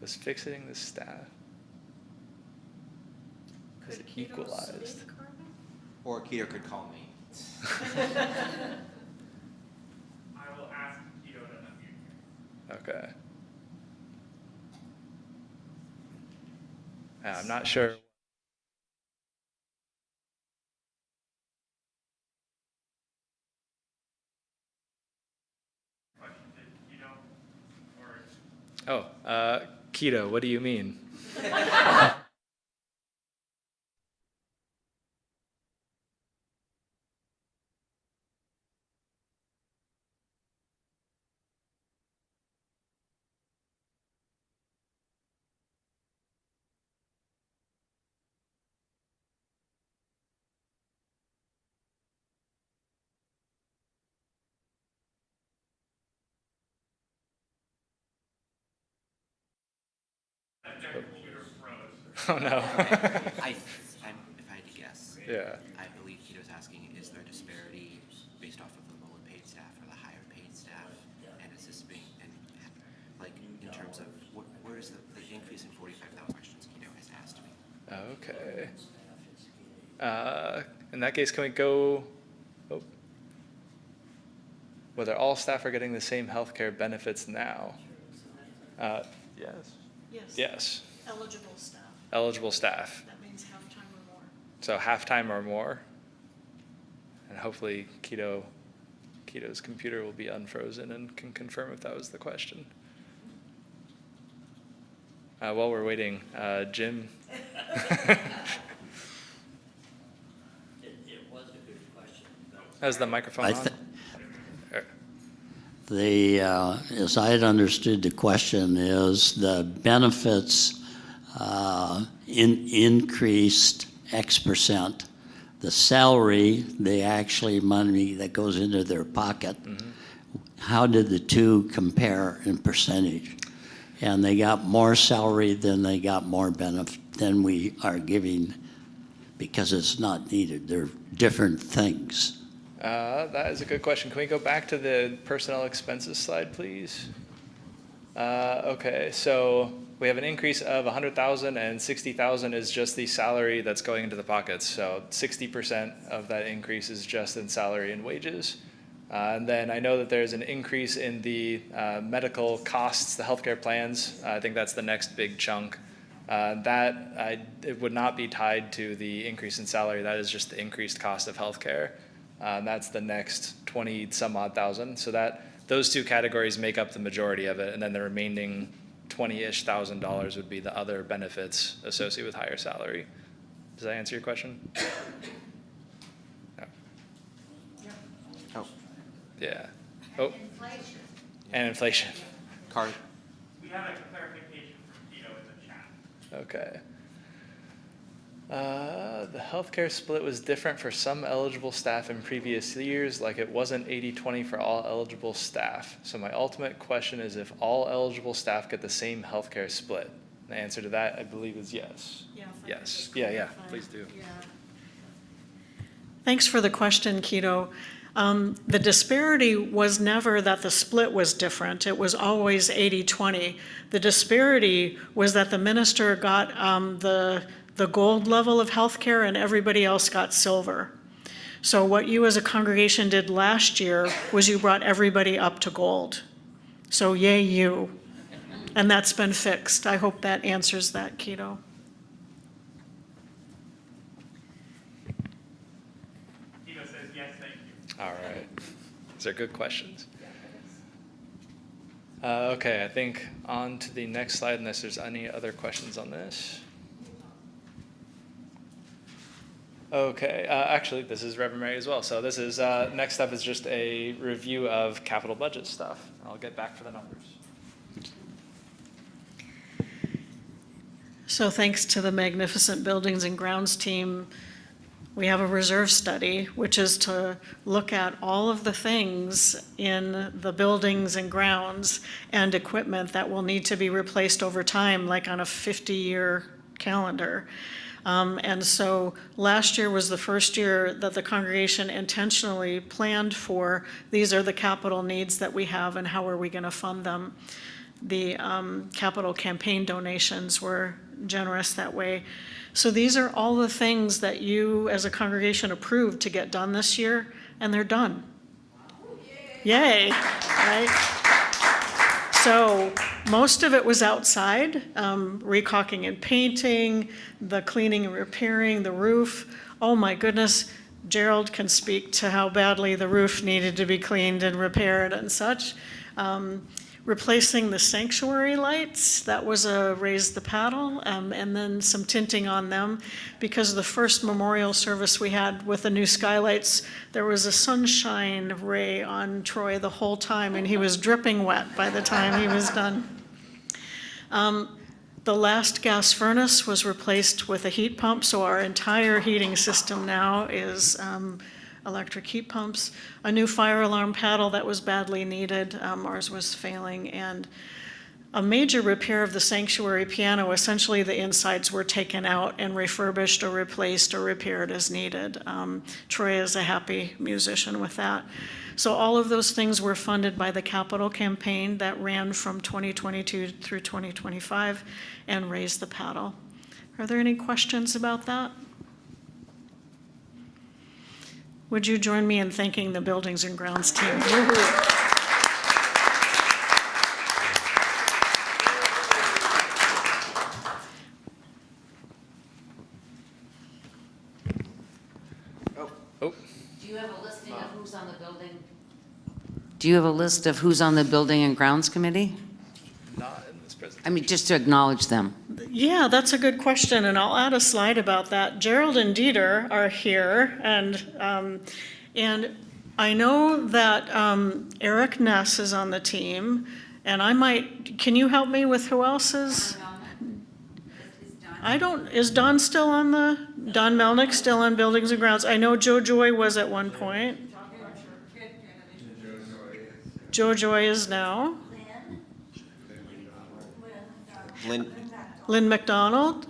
Was fixing the staff. Is it equalized? Or Keter could call me. I will ask Keto to unmute. Okay. I'm not sure. Oh, Keto, what do you mean? Oh, no. If I had to guess, Yeah. I believe Keto's asking, is there a disparity based off of the lower paid staff or the higher paid staff? And is this being, and like, in terms of, where is the increase in 45,000 questions Keto has asked me? Okay. In that case, can we go, oh, whether all staff are getting the same healthcare benefits now? Yes. Yes. Eligible staff. Eligible staff. That means half-time or more. So half-time or more. And hopefully Keto's computer will be unfrozen and can confirm if that was the question. While we're waiting, Jim. It was a good question. Has the microphone on? As I had understood the question is the benefits increased X%. The salary, the actually money that goes into their pocket, how did the two compare in percentage? And they got more salary than they got more benefit than we are giving because it's not needed. They're different things. That is a good question. Can we go back to the personnel expenses slide, please? Okay, so we have an increase of 100,000 and 60,000 is just the salary that's going into the pockets. So 60% of that increase is just in salary and wages. And then I know that there's an increase in the medical costs, the healthcare plans. I think that's the next big chunk. It would not be tied to the increase in salary. That is just the increased cost of healthcare. That's the next 20 some odd thousand. So those two categories make up the majority of it. And then the remaining $20-ish thousand would be the other benefits associated with higher salary. Does that answer your question? No. Oh, Yeah. Oh. Inflation. And inflation. Card. We have a clarification from Keto in the chat. Okay. The healthcare split was different for some eligible staff in previous years, like it wasn't 80-20 for all eligible staff. So my ultimate question is if all eligible staff get the same healthcare split. The answer to that, I believe, is yes. Yeah, if I could Yes. just Yeah, clarify. please do. Yeah. Thanks for the question, Keto. The disparity was never that the split was different. It was always 80-20. The disparity was that the minister got the gold level of healthcare and everybody else got silver. So what you as a congregation did last year was you brought everybody up to gold. So yay you. And that's been fixed. I hope that answers that, Keto. Keto says yes, thank you. All right. These are good questions. Okay, I think on to the next slide unless there's any other questions on this. Okay, actually, this is Reverend Mary as well. So this is, next up is just a review of capital budget stuff. I'll get back for the numbers. So thanks to the magnificent Buildings and Grounds team, we have a reserve study, which is to look at all of the things in the buildings and grounds and equipment that will need to be replaced over time, like on a 50-year calendar. And so last year was the first year that the congregation intentionally planned for, these are the capital needs that we have and how are we going to fund them. The capital campaign donations were generous that way. So these are all the things that you as a congregation approved to get done this year, and they're done. Yay, right? So most of it was outside, recaulking and painting, the cleaning and repairing, the roof. Oh my goodness, Gerald can speak to how badly the roof needed to be cleaned and repaired and such. Replacing the sanctuary lights, that was a raise the paddle, and then some tinting on them. Because the first memorial service we had with the new skylights, there was a sunshine ray on Troy the whole time, and he was dripping wet by the time he was done. The last gas furnace was replaced with a heat pump, so our entire heating system now is electric heat pumps. A new fire alarm paddle that was badly needed, ours was failing, and a major repair of the sanctuary piano. Essentially, the insides were taken out and refurbished or replaced or repaired as needed. Troy is a happy musician with that. So all of those things were funded by the capital campaign that ran from 2022 through 2025 and Raise the Paddle. Are there any questions about that? Would you join me in thanking the Buildings and Grounds team? Oh, Do you have a listing of who's on the building? Do you have a list of who's on the Building and Grounds Committee? not in this presentation. I mean, just to acknowledge them. Yeah, that's a good question, and I'll add a slide about that. Gerald and Dieter are here, and I know that Eric Ness is on the team, and can you help me with who else is? Is Don still on Don Melnick still on Buildings and Grounds? I know Joe Joy was at one point. Joe Joy is now. Lynn McDonald.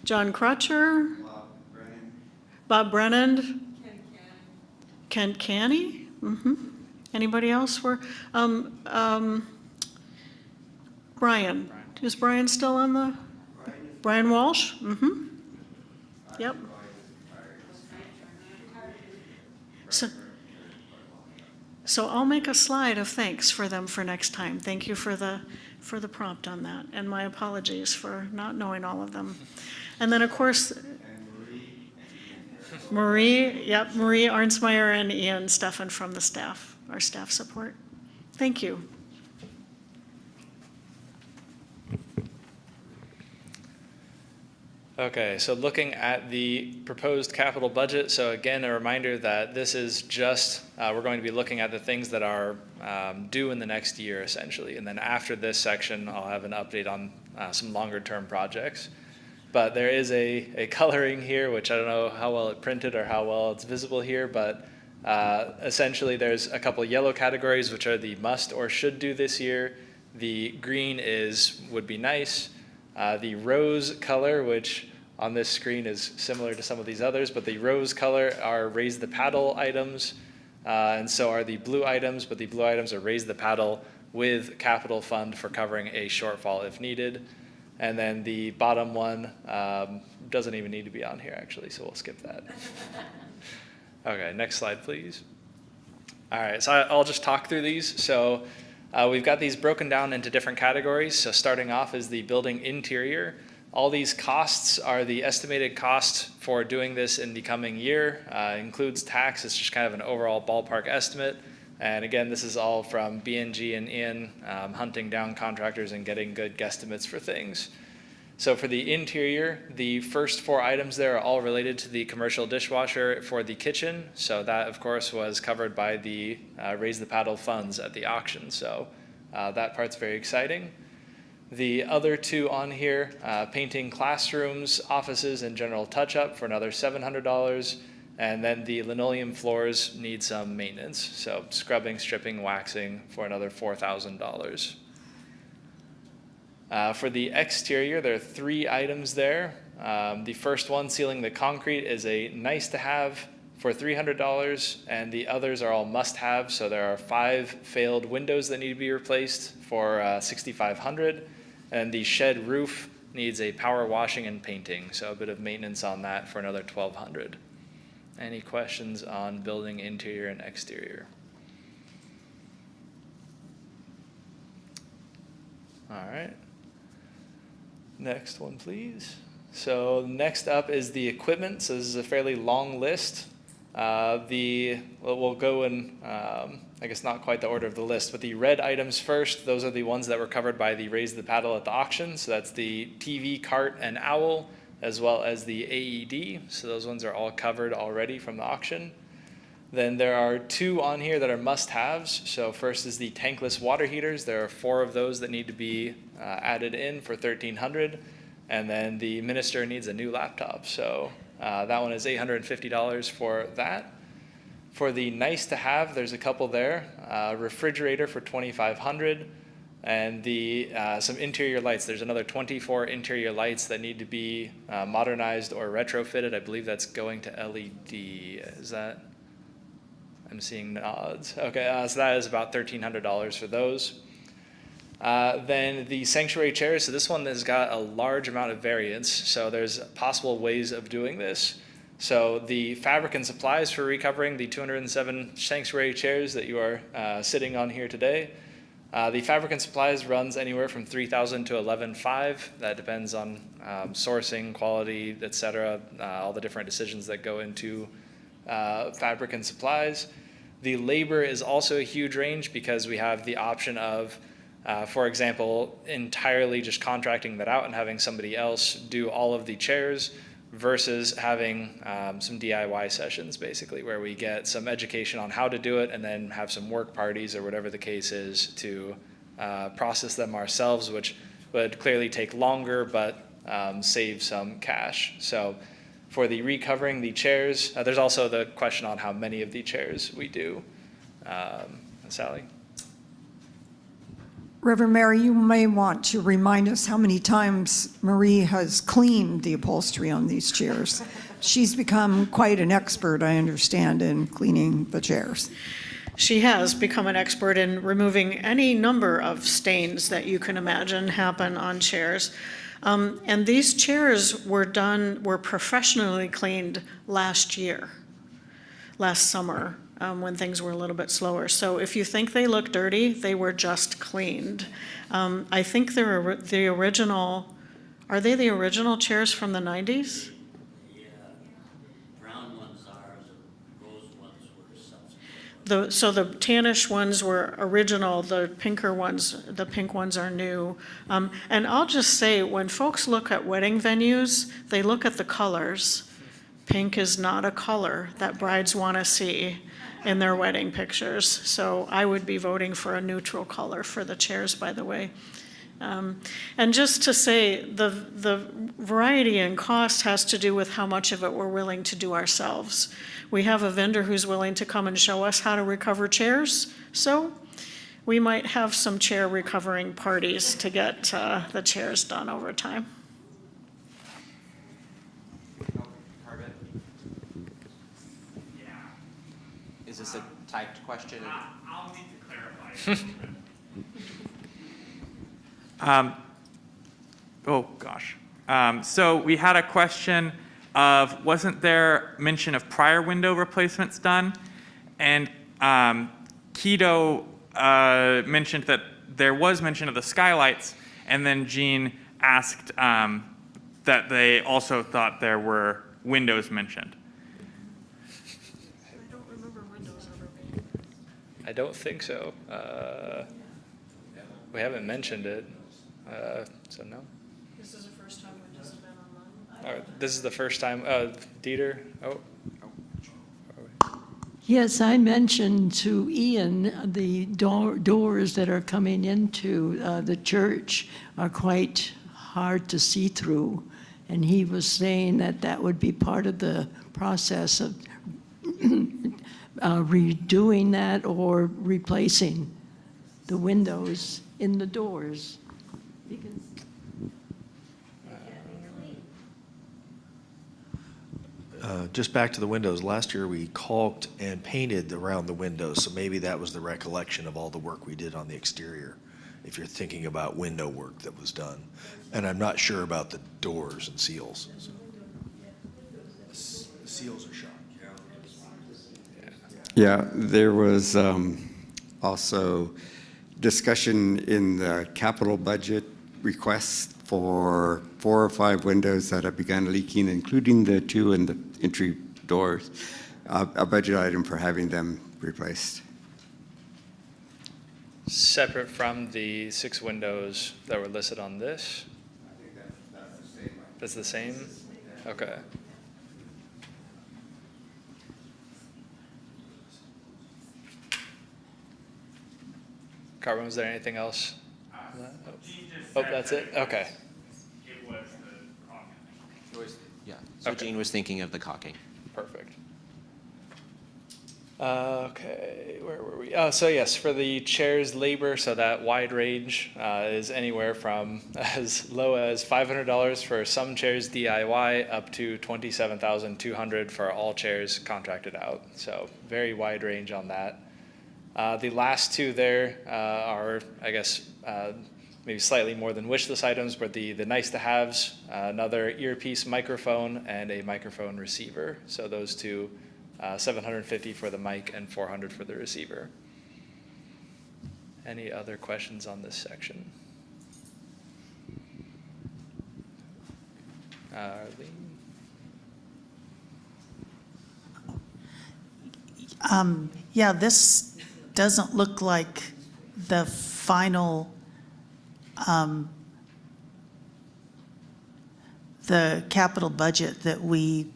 John Crutcher. Bob Brennan. Kent Canny. Anybody else? Brian. Is Brian still on the? Brian Walsh? Yep. So I'll make a slide of thanks for them for next time. Thank you for the prompt on that, and my apologies for not knowing all of them. And then, of course, Marie Arnsmeyer and Ian Steffen from the staff, our staff support. Thank you. Okay, so looking at the proposed capital budget, so again, a reminder that this is just, we're going to be looking at the things that are due in the next year, essentially. And then after this section, I'll have an update on some longer term projects. But there is a coloring here, which I don't know how well it printed or how well it's visible here, but essentially there's a couple yellow categories, which are the must or should do this year. The green would be nice. The rose color, which on this screen is similar to some of these others, but the rose color are raise the paddle items, and so are the blue items, but the blue items are raise the paddle with capital fund for covering a shortfall if needed. And then the bottom one doesn't even need to be on here, actually, so we'll skip that. Okay, next slide, please. All right, so I'll just talk through these. So we've got these broken down into different categories. So starting off is the building interior. All these costs are the estimated cost for doing this in the coming year. Includes tax. It's just kind of an overall ballpark estimate. And again, this is all from BNG and Ian hunting down contractors and getting good guesstimates for things. So for the interior, the first 4 items there are all related to the commercial dishwasher for the kitchen. So that, of course, was covered by the Raise the Paddle funds at the auction. So that part's very exciting. The other 2 on here, painting classrooms, offices, and general touch-up for another $700. And then the linoleum floors need some maintenance. So scrubbing, stripping, waxing for another $4,000. For the exterior, there are 3 items there. The first one, sealing the concrete, is a nice to have for $300, and the others are all must have. So there are 5 failed windows that need to be replaced for $6,500, and the shed roof needs a power washing and painting. So a bit of maintenance on that for another $1,200. Any questions on building interior and exterior? All right. Next one, please. So next up is the equipment. So this is a fairly long list. We'll go in, I guess not quite the order of the list, but the red items first. Those are the ones that were covered by the Raise the Paddle at the auction. So that's the TV, cart, and owl, as well as the AED. So those ones are all covered already from the auction. Then there are 2 on here that are must-haves. So first is the tankless water heaters. There are 4 of those that need to be added in for $1,300. And then the minister needs a new laptop. So that one is $850 for that. For the nice-to-have, there's a couple there. Refrigerator for $2,500. And the some interior lights, there's another 24 interior lights that need to be modernized or retrofitted. I believe that's going to LED. Is that? I'm seeing nods. Okay, so that is about $1,300 for those. Then the sanctuary chairs, so this one has got a large amount of variance, so there's possible ways of doing this. So the fabric and supplies for recovering the 207 sanctuary chairs that you are sitting on here today, the fabric and supplies runs anywhere from $3,000 to $11,500. That depends on sourcing, quality, etc., all the different decisions that go into fabric and supplies. The labor is also a huge range because we have the option of, for example, entirely just contracting that out and having somebody else do all of the chairs versus having some DIY sessions, basically, where we get some education on how to do it and then have some work parties or whatever the case is to process them ourselves, which would clearly take longer but save some cash. So for the recovering the chairs, there's also the question on how many of the chairs we do. Sally? Reverend Mary, you may want to remind us how many times Marie has cleaned the upholstery on these chairs. She's become quite an expert, I understand, in cleaning the chairs. She has become an expert in removing any number of stains that you can imagine happen on chairs. And these chairs were professionally cleaned last summer, when things were a little bit slower. So if you think they look dirty, they were just cleaned. I think they're the original, are they the original chairs from the 90s? Brown ones are, the rose ones were subsequent. So the tannish ones were original, the pink ones are new. And I'll just say, when folks look at wedding venues, they look at the colors. Pink is not a color that brides want to see in their wedding pictures. So I would be voting for a neutral color for the chairs, by the way. And just to say, the variety in cost has to do with how much of it we're willing to do ourselves. We have a vendor who's willing to come and show us how to recover chairs, so we might have some chair recovering parties to get the chairs done over time. Is this a typed question? I'll need to clarify. Oh, gosh. So we had a question of, wasn't there mention of prior window replacements done? And Keto mentioned that there was mention of the skylights, and then Jean asked that they also thought there were windows mentioned. I don't think so. We haven't mentioned it, so no. This is the first time windows have been online? All right, this is the first time, Dieter, oh. Yes, I mentioned to Ian, the doors that are coming into the church are quite hard to see through. And he was saying that that would be part of the process of redoing that or replacing the windows in the doors. Just back to the windows, last year we caulked and painted around the windows, so maybe that was the recollection of all the work we did on the exterior, if you're thinking about window work that was done. And I'm not sure about the doors and seals. The seals are shot. Yeah, there was also discussion in the capital budget request for 4 or 5 windows that have begun leaking, including the 2 in the entry doors, a budget item for having them replaced. Separate from the 6 windows that were listed on this? I think that's the same. That's the same? Okay. Carmen, was there anything else? Oh, that's it? Okay. It was the caulking. Yeah, so Okay. Jean was thinking of the caulking. Perfect. Okay, where were we? Oh, so yes, for the chair's labor, so that wide range is anywhere from as low as $500 for some chairs DIY up to $27,200 for all chairs contracted out. So very wide range on that. The last two there are, I guess, maybe slightly more than wish list items, but the nice to haves, another earpiece microphone and a microphone receiver. So those two, $750 for the mic and $400 for the receiver. Any other questions on this section? Arlene? Yeah, this doesn't look like the final, the capital budget that we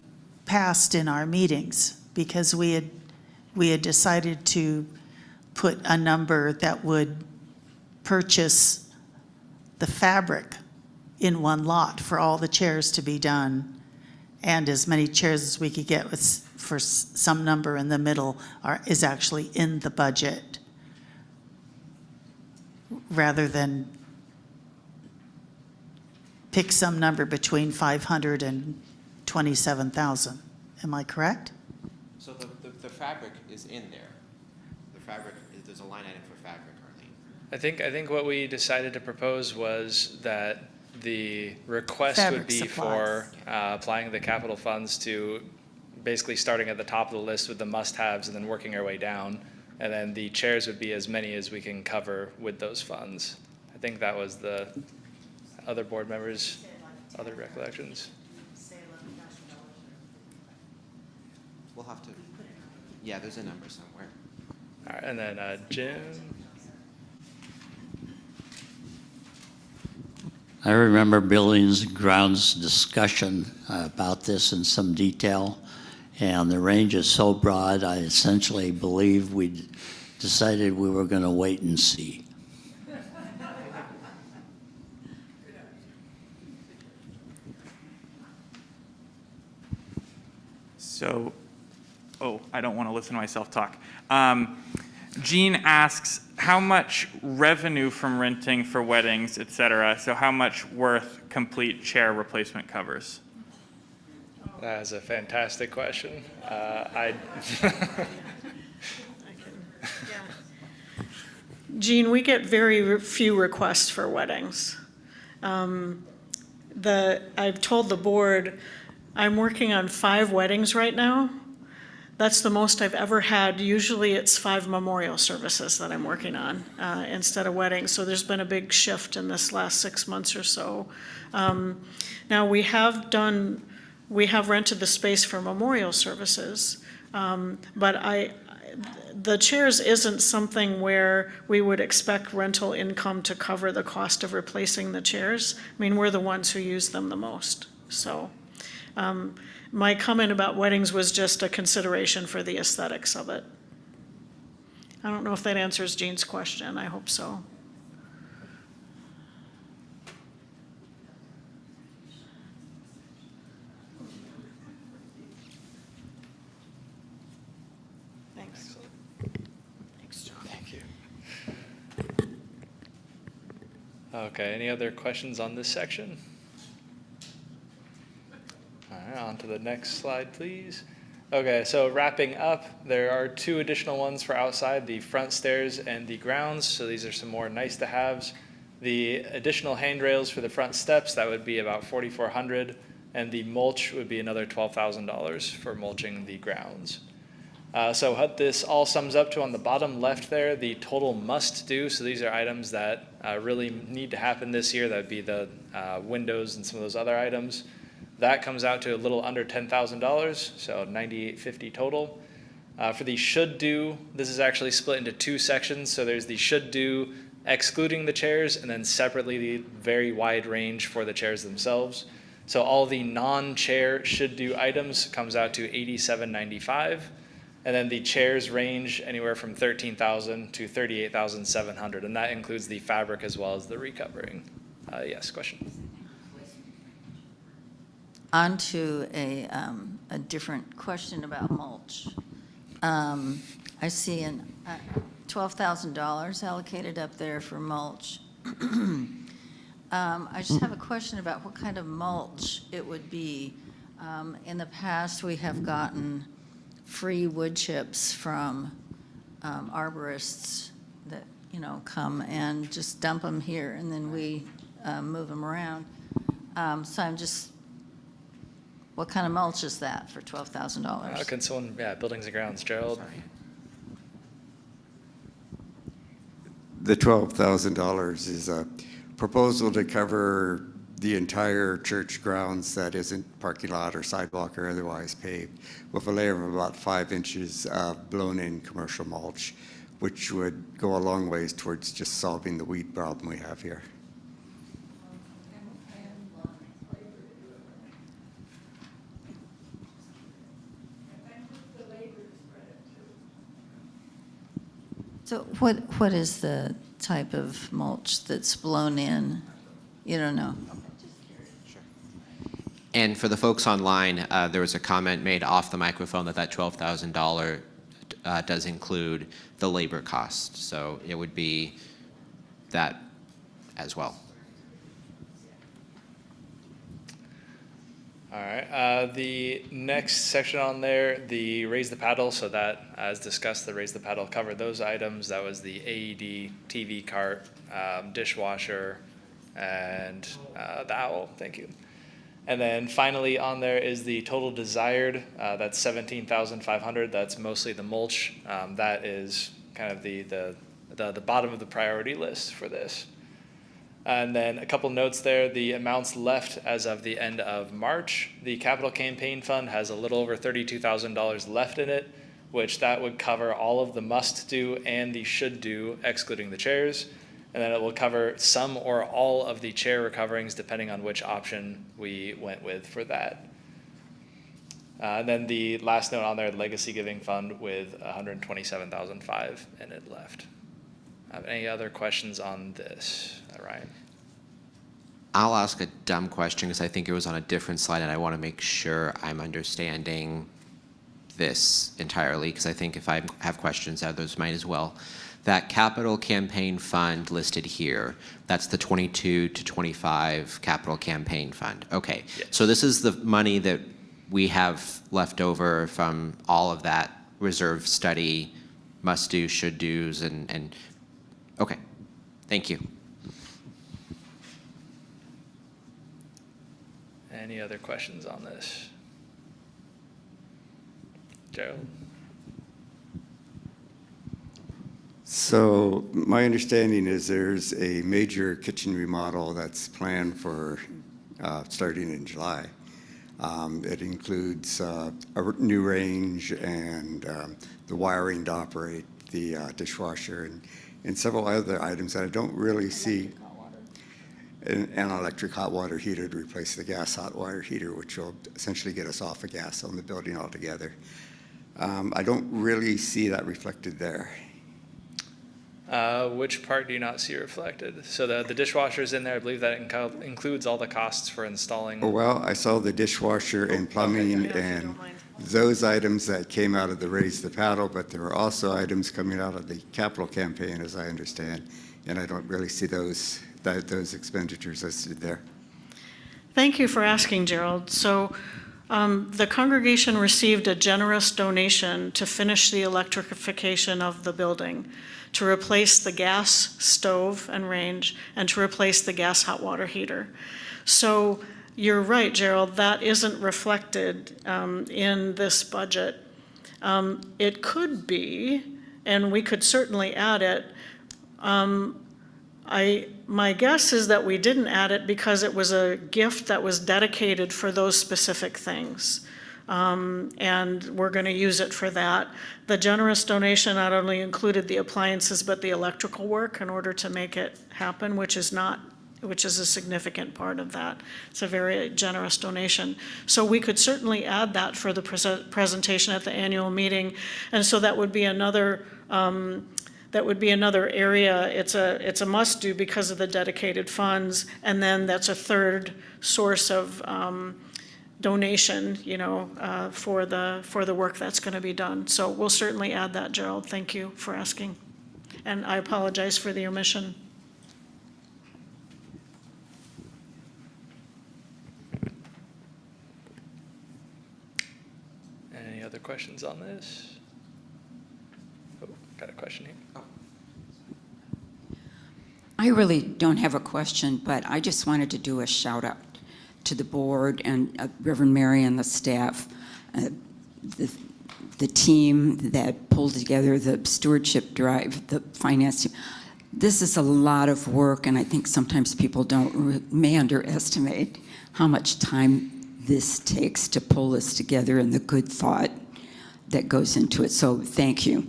passed in our meetings, because we had decided to put a number that would purchase the fabric in one lot for all the chairs to be done, and as many chairs as we could get with, for some number in the middle is actually in the budget, rather than pick some number between 500 and 27,000. Am I correct? So the fabric is in there. The fabric, there's a line item for fabric, Arlene. I think what we decided to propose was that the request Fabric would be supplies. for applying the capital funds to basically starting at the top of the list with the must-haves and then working our way down. And then the chairs would be as many as we can cover with those funds. I think that was the other board members' other recollections. We'll have to, yeah, there's a number somewhere. All right, and then Jim. I remember Buildings and Grounds discussion about this in some detail, and the range is so broad, I essentially believe we decided we were going to wait and see. So, I don't want to listen to myself talk. Jean asks, how much revenue from renting for weddings, et cetera, so how much worth complete chair replacement covers? That is a fantastic question. Jean, we get very few requests for weddings. I've told the board, I'm working on 5 weddings right now. That's the most I've ever had. Usually it's 5 memorial services that I'm working on instead of weddings. So there's been a big shift in this last 6 months or so. Now we have rented the space for memorial services, but the chairs isn't something where we would expect rental income to cover the cost of replacing the chairs. I mean, we're the ones who use them the most, so. My comment about weddings was just a consideration for the aesthetics of it. I don't know if that answers Jean's question. I hope so. Thanks. Thanks, John. Thank you. Okay, any other questions on this section? All right, on to the next slide, please. Okay, so wrapping up, there are 2 additional ones for outside, the front stairs and the grounds. So these are some more nice to haves. The additional handrails for the front steps, that would be about $4,400, and the mulch would be another $12,000 for mulching the grounds. So what this all sums up to on the bottom left there, the total must do. So these are items that really need to happen this year. That would be the windows and some of those other items. That comes out to a little under $10,000, so $9,850 total. For the should do, this is actually split into 2 sections. So there's the should do excluding the chairs, and then separately the very wide range for the chairs themselves. So all the non-chair should do items comes out to $87.95. And then the chairs range anywhere from $13,000 to $38,700, and that includes the fabric as well as the recovering. Yes, question? On to a different question about mulch. I see $12,000 allocated up there for mulch. I just have a question about what kind of mulch it would be. In the past, we have gotten free wood chips from arborists that, come and just dump them here, and then we move them around. So I'm just, what kind of mulch is that for $12,000? Can someone, Buildings and Grounds, Gerald? The $12,000 is a proposal to cover the entire church grounds that isn't parking lot or sidewalk or otherwise paved, with a layer of about 5 inches of blown-in commercial mulch, which would go a long ways towards just solving the weed problem we have here. So what is the type of mulch that's blown in? You don't know? And for the folks online, there was a comment made off the microphone that $12,000 does include the labor cost. So it would be that as well. All right, the next section on there, the raise the paddle, so that, as discussed, the raise the paddle covered those items. That was the AED, TV cart, dishwasher, and the owl, thank you. And then finally on there is the total desired, that's 17,500. That's mostly the mulch. That is kind of the bottom of the priority list for this. And then a couple notes there, the amounts left as of the end of March. The capital campaign fund has a little over $32,000 left in it, which that would cover all of the must do and the should do, excluding the chairs. And then it will cover some or all of the chair recoverings, depending on which option we went with for that. And then the last note on there, legacy giving fund with $127,500 in it left. Any other questions on this? Ryan? I'll ask a dumb question because I think it was on a different slide and I want to make sure I'm understanding this entirely, because I think if I have questions, others might as well. That capital campaign fund listed here, that's the 22 to 25 capital campaign fund. Okay, yes. So this is the money that we have left over from all of that reserve study, must do, should do's, and okay, thank you. Any other questions on this? Gerald? So my understanding is there's a major kitchen remodel that's planned for starting in July. It includes a new range and the wiring to operate the dishwasher and several other items that I don't really see. An electric hot water heater to replace the gas hot water heater, which will essentially get us off of gas on the building altogether. I don't really see that reflected there. Which part do you not see reflected? So the dishwasher's in there. I believe that includes all the costs for installing. Oh, well, I saw the dishwasher and plumbing and those items that came out of the Raise the Paddle, but there were also items coming out of the capital campaign, as I understand, and I don't really see those expenditures listed there. Thank you for asking, Gerald. So the congregation received a generous donation to finish the electrification of the building, to replace the gas stove and range, and to replace the gas hot water heater. So you're right, Gerald, that isn't reflected in this budget. It could be, and we could certainly add it. My guess is that we didn't add it because it was a gift that was dedicated for those specific things. And we're going to use it for that. The generous donation not only included the appliances, but the electrical work in order to make it happen, which is a significant part of that. It's a very generous donation. So we could certainly add that for the presentation at the annual meeting. And so that would be another area. It's a must-do because of the dedicated funds, and then that's a third source of donation, for the work that's going to be done. So we'll certainly add that, Gerald. Thank you for asking. And I apologize for the omission. Any other questions on this? Oh, got a question here. I really don't have a question, but I just wanted to do a shout out to the board and Reverend Mary and the staff, the team that pulled together the stewardship drive, the finance team. This is a lot of work, and I think sometimes people may underestimate how much time this takes to pull this together and the good thought that goes into it. So thank you.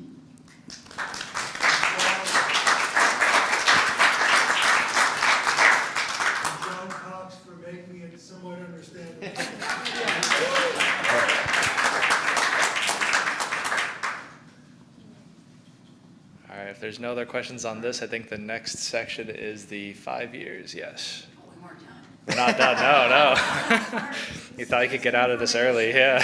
All right, if there's no other questions on this, I think the next section is the 5 years, yes. We're not done, no. You thought you could get out of this early, yeah.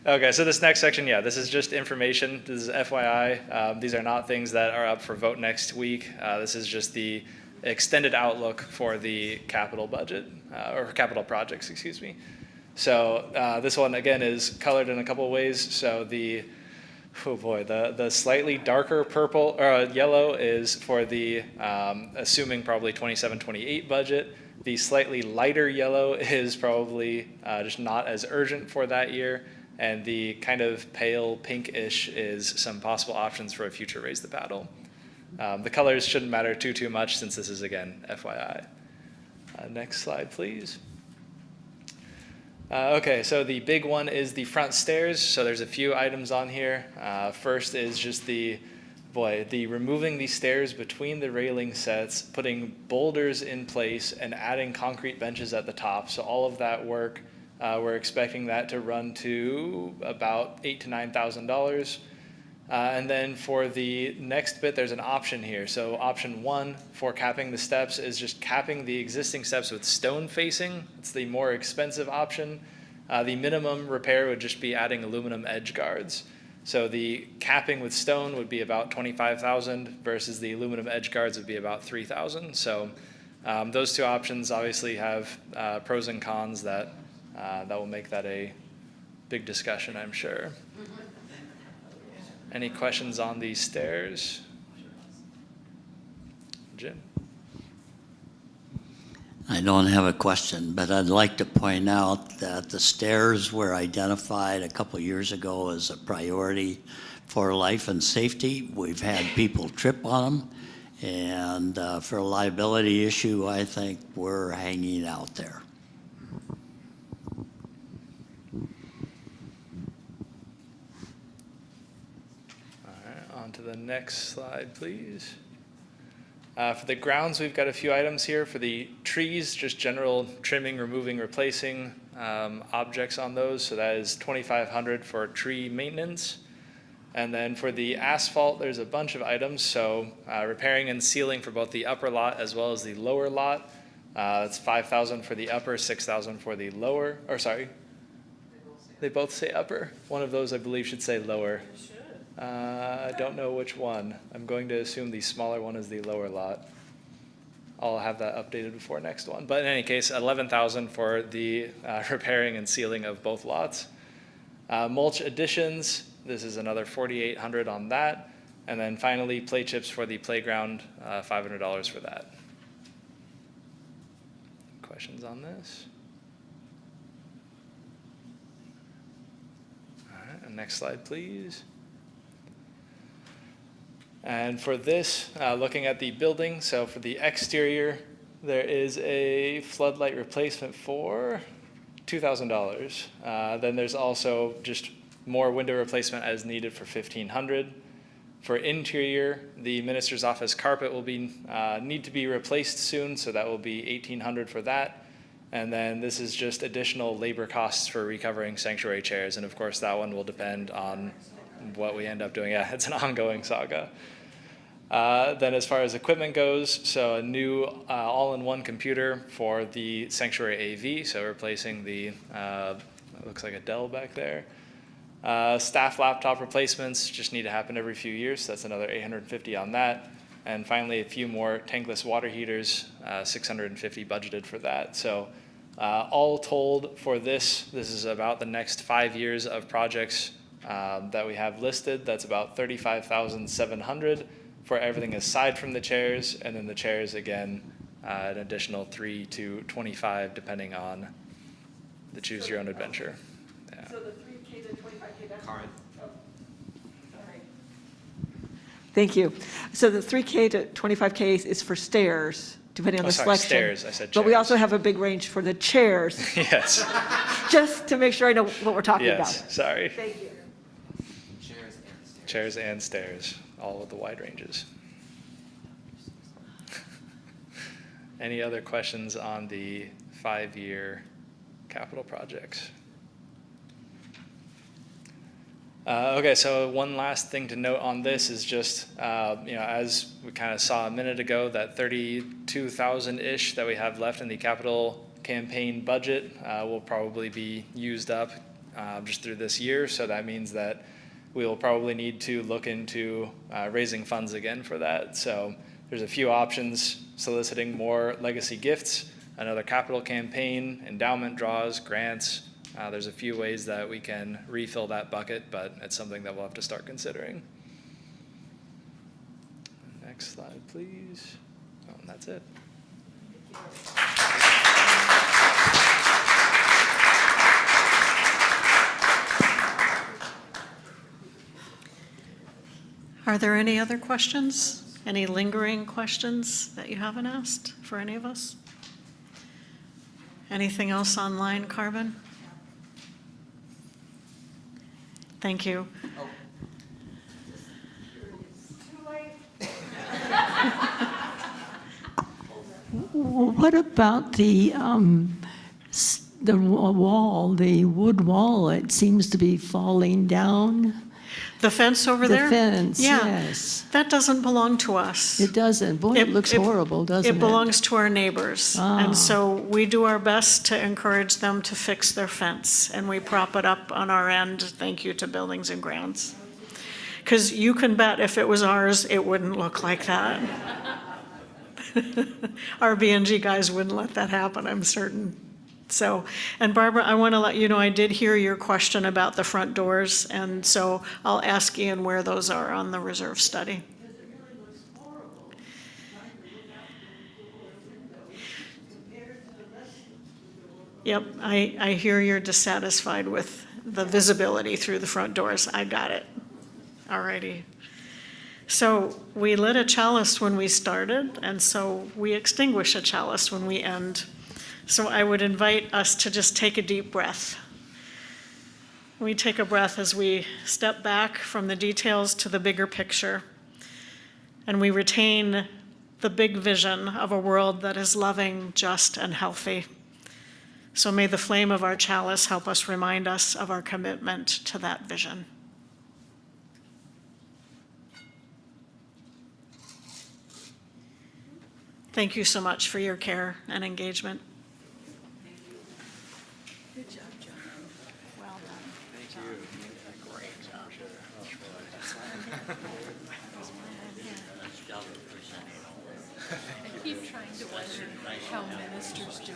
Okay, so this next section, yeah, this is just information. This is FYI. These are not things that are up for vote next week. This is just the extended outlook for the capital budget, or capital projects, excuse me. So this one, again, is colored in a couple of ways. So the slightly darker purple or yellow is for the assuming probably 27-28 budget. The slightly lighter yellow is probably just not as urgent for that year. And the kind of pale pinkish is some possible options for a future Raise the Battle. The colors shouldn't matter too much since this is, again, FYI. Next slide, please. Okay, so the big one is the front stairs. So there's a few items on here. First is just the removing these stairs between the railing sets, putting boulders in place, and adding concrete benches at the top. So all of that work, we're expecting that to run to about $8,000 to $9,000. And then for the next bit, there's an option here. So option 1 for capping the steps is just capping the existing steps with stone facing. It's the more expensive option. The minimum repair would just be adding aluminum edge guards. So the capping with stone would be about $25,000 versus the aluminum edge guards would be about $3,000. So those two options obviously have pros and cons that will make that a big discussion, I'm sure. Any questions on these stairs? Jim? I don't have a question, but I'd like to point out that the stairs were identified a couple years ago as a priority for life and safety. We've had people trip on them, and for a liability issue, I think we're hanging out there. To the next slide, please. For the grounds, we've got a few items here. For the trees, just general trimming, removing, replacing objects on those. So that is $2,500 for tree maintenance. And then for the asphalt, there's a bunch of items. So repairing and sealing for both the upper lot as well as the lower lot. That's $5,000 for the upper, $6,000 for the lower. Or sorry, they both say upper. One of those, I believe, should say lower. I don't know which one. I'm going to assume the smaller one is the lower lot. I'll have that updated before next one. But in any case, $11,000 for the repairing and sealing of both lots. Mulch additions, this is another $4,800 on that. And then finally, play chips for the playground, $500 for that. Questions on this? All right, and next slide, please. And for this, looking at the building, so for the exterior, there is a floodlight replacement for $2,000. Then there's also just more window replacement as needed for $1,500. For interior, the minister's office carpet will need to be replaced soon, so that will be $1,800 for that. And then this is just additional labor costs for recovering sanctuary chairs, and of course that one will depend on what we end up doing. Yeah, it's an ongoing saga. Then as far as equipment goes, so a new all-in-one computer for the Sanctuary AV, so replacing the, it looks like a Dell back there. Staff laptop replacements just need to happen every few years, so that's another $850 on that. And finally, a few more tankless water heaters, $650 budgeted for that. So all told for this is about the next 5 years of projects that we have listed. That's about $35,700 for everything aside from the chairs, and then the chairs again, an additional $3 to $25 depending on the choose your own adventure. Yeah. So the 3K to 25K, that's... Karen? Thank you. So the 3K to 25K is for stairs, depending on the selection. Stairs, I said But we chairs. also have a big range for the chairs, Yes, just to make sure I know what we're talking about. yes, sorry. Thank you. Chairs and stairs, all with the wide ranges. Any other questions on the 5-year capital projects? Okay, so one last thing to note on this is just, as we kind of saw a minute ago, that 32,000-ish that we have left in the capital campaign budget will probably be used up just through this year. So that means that we will probably need to look into raising funds again for that. So there's a few options: soliciting more legacy gifts, another capital campaign, endowment draws, grants. There's a few ways that we can refill that bucket, but it's something that we'll have to start considering. Next slide, please. Oh, and that's it. Are there any other questions? Any lingering questions that you haven't asked for any of us? Anything else online, Carmen? Thank you. What about the wall, the wood wall? It seems to be falling down. The fence over The there? fence, Yeah. yes. That doesn't belong to us. It doesn't. Boy, it looks horrible, doesn't it? It belongs to our neighbors. Ah. And so we do our best to encourage them to fix their fence, and we prop it up on our end, thank you to Buildings and Grounds. Because you can bet if it was ours, it wouldn't look like that. Our B&G guys wouldn't let that happen, I'm certain. So, and Barbara, I want to let you know, I did hear your question about the front doors, and so I'll ask Ian where those are on the reserve study. Yep, I hear you're dissatisfied with the visibility through the front doors. I got it. All righty. So we lit a chalice when we started, and so we extinguish a chalice when we end. So I would invite us to just take a deep breath. We take a breath as we step back from the details to the bigger picture, and we retain the big vision of a world that is loving, just, and healthy. So may the flame of our chalice help us remind us of our commitment to that vision. Thank you so much for your care and engagement. Good job, John. Well done. Thank you. Great job. I keep trying to wonder how ministers do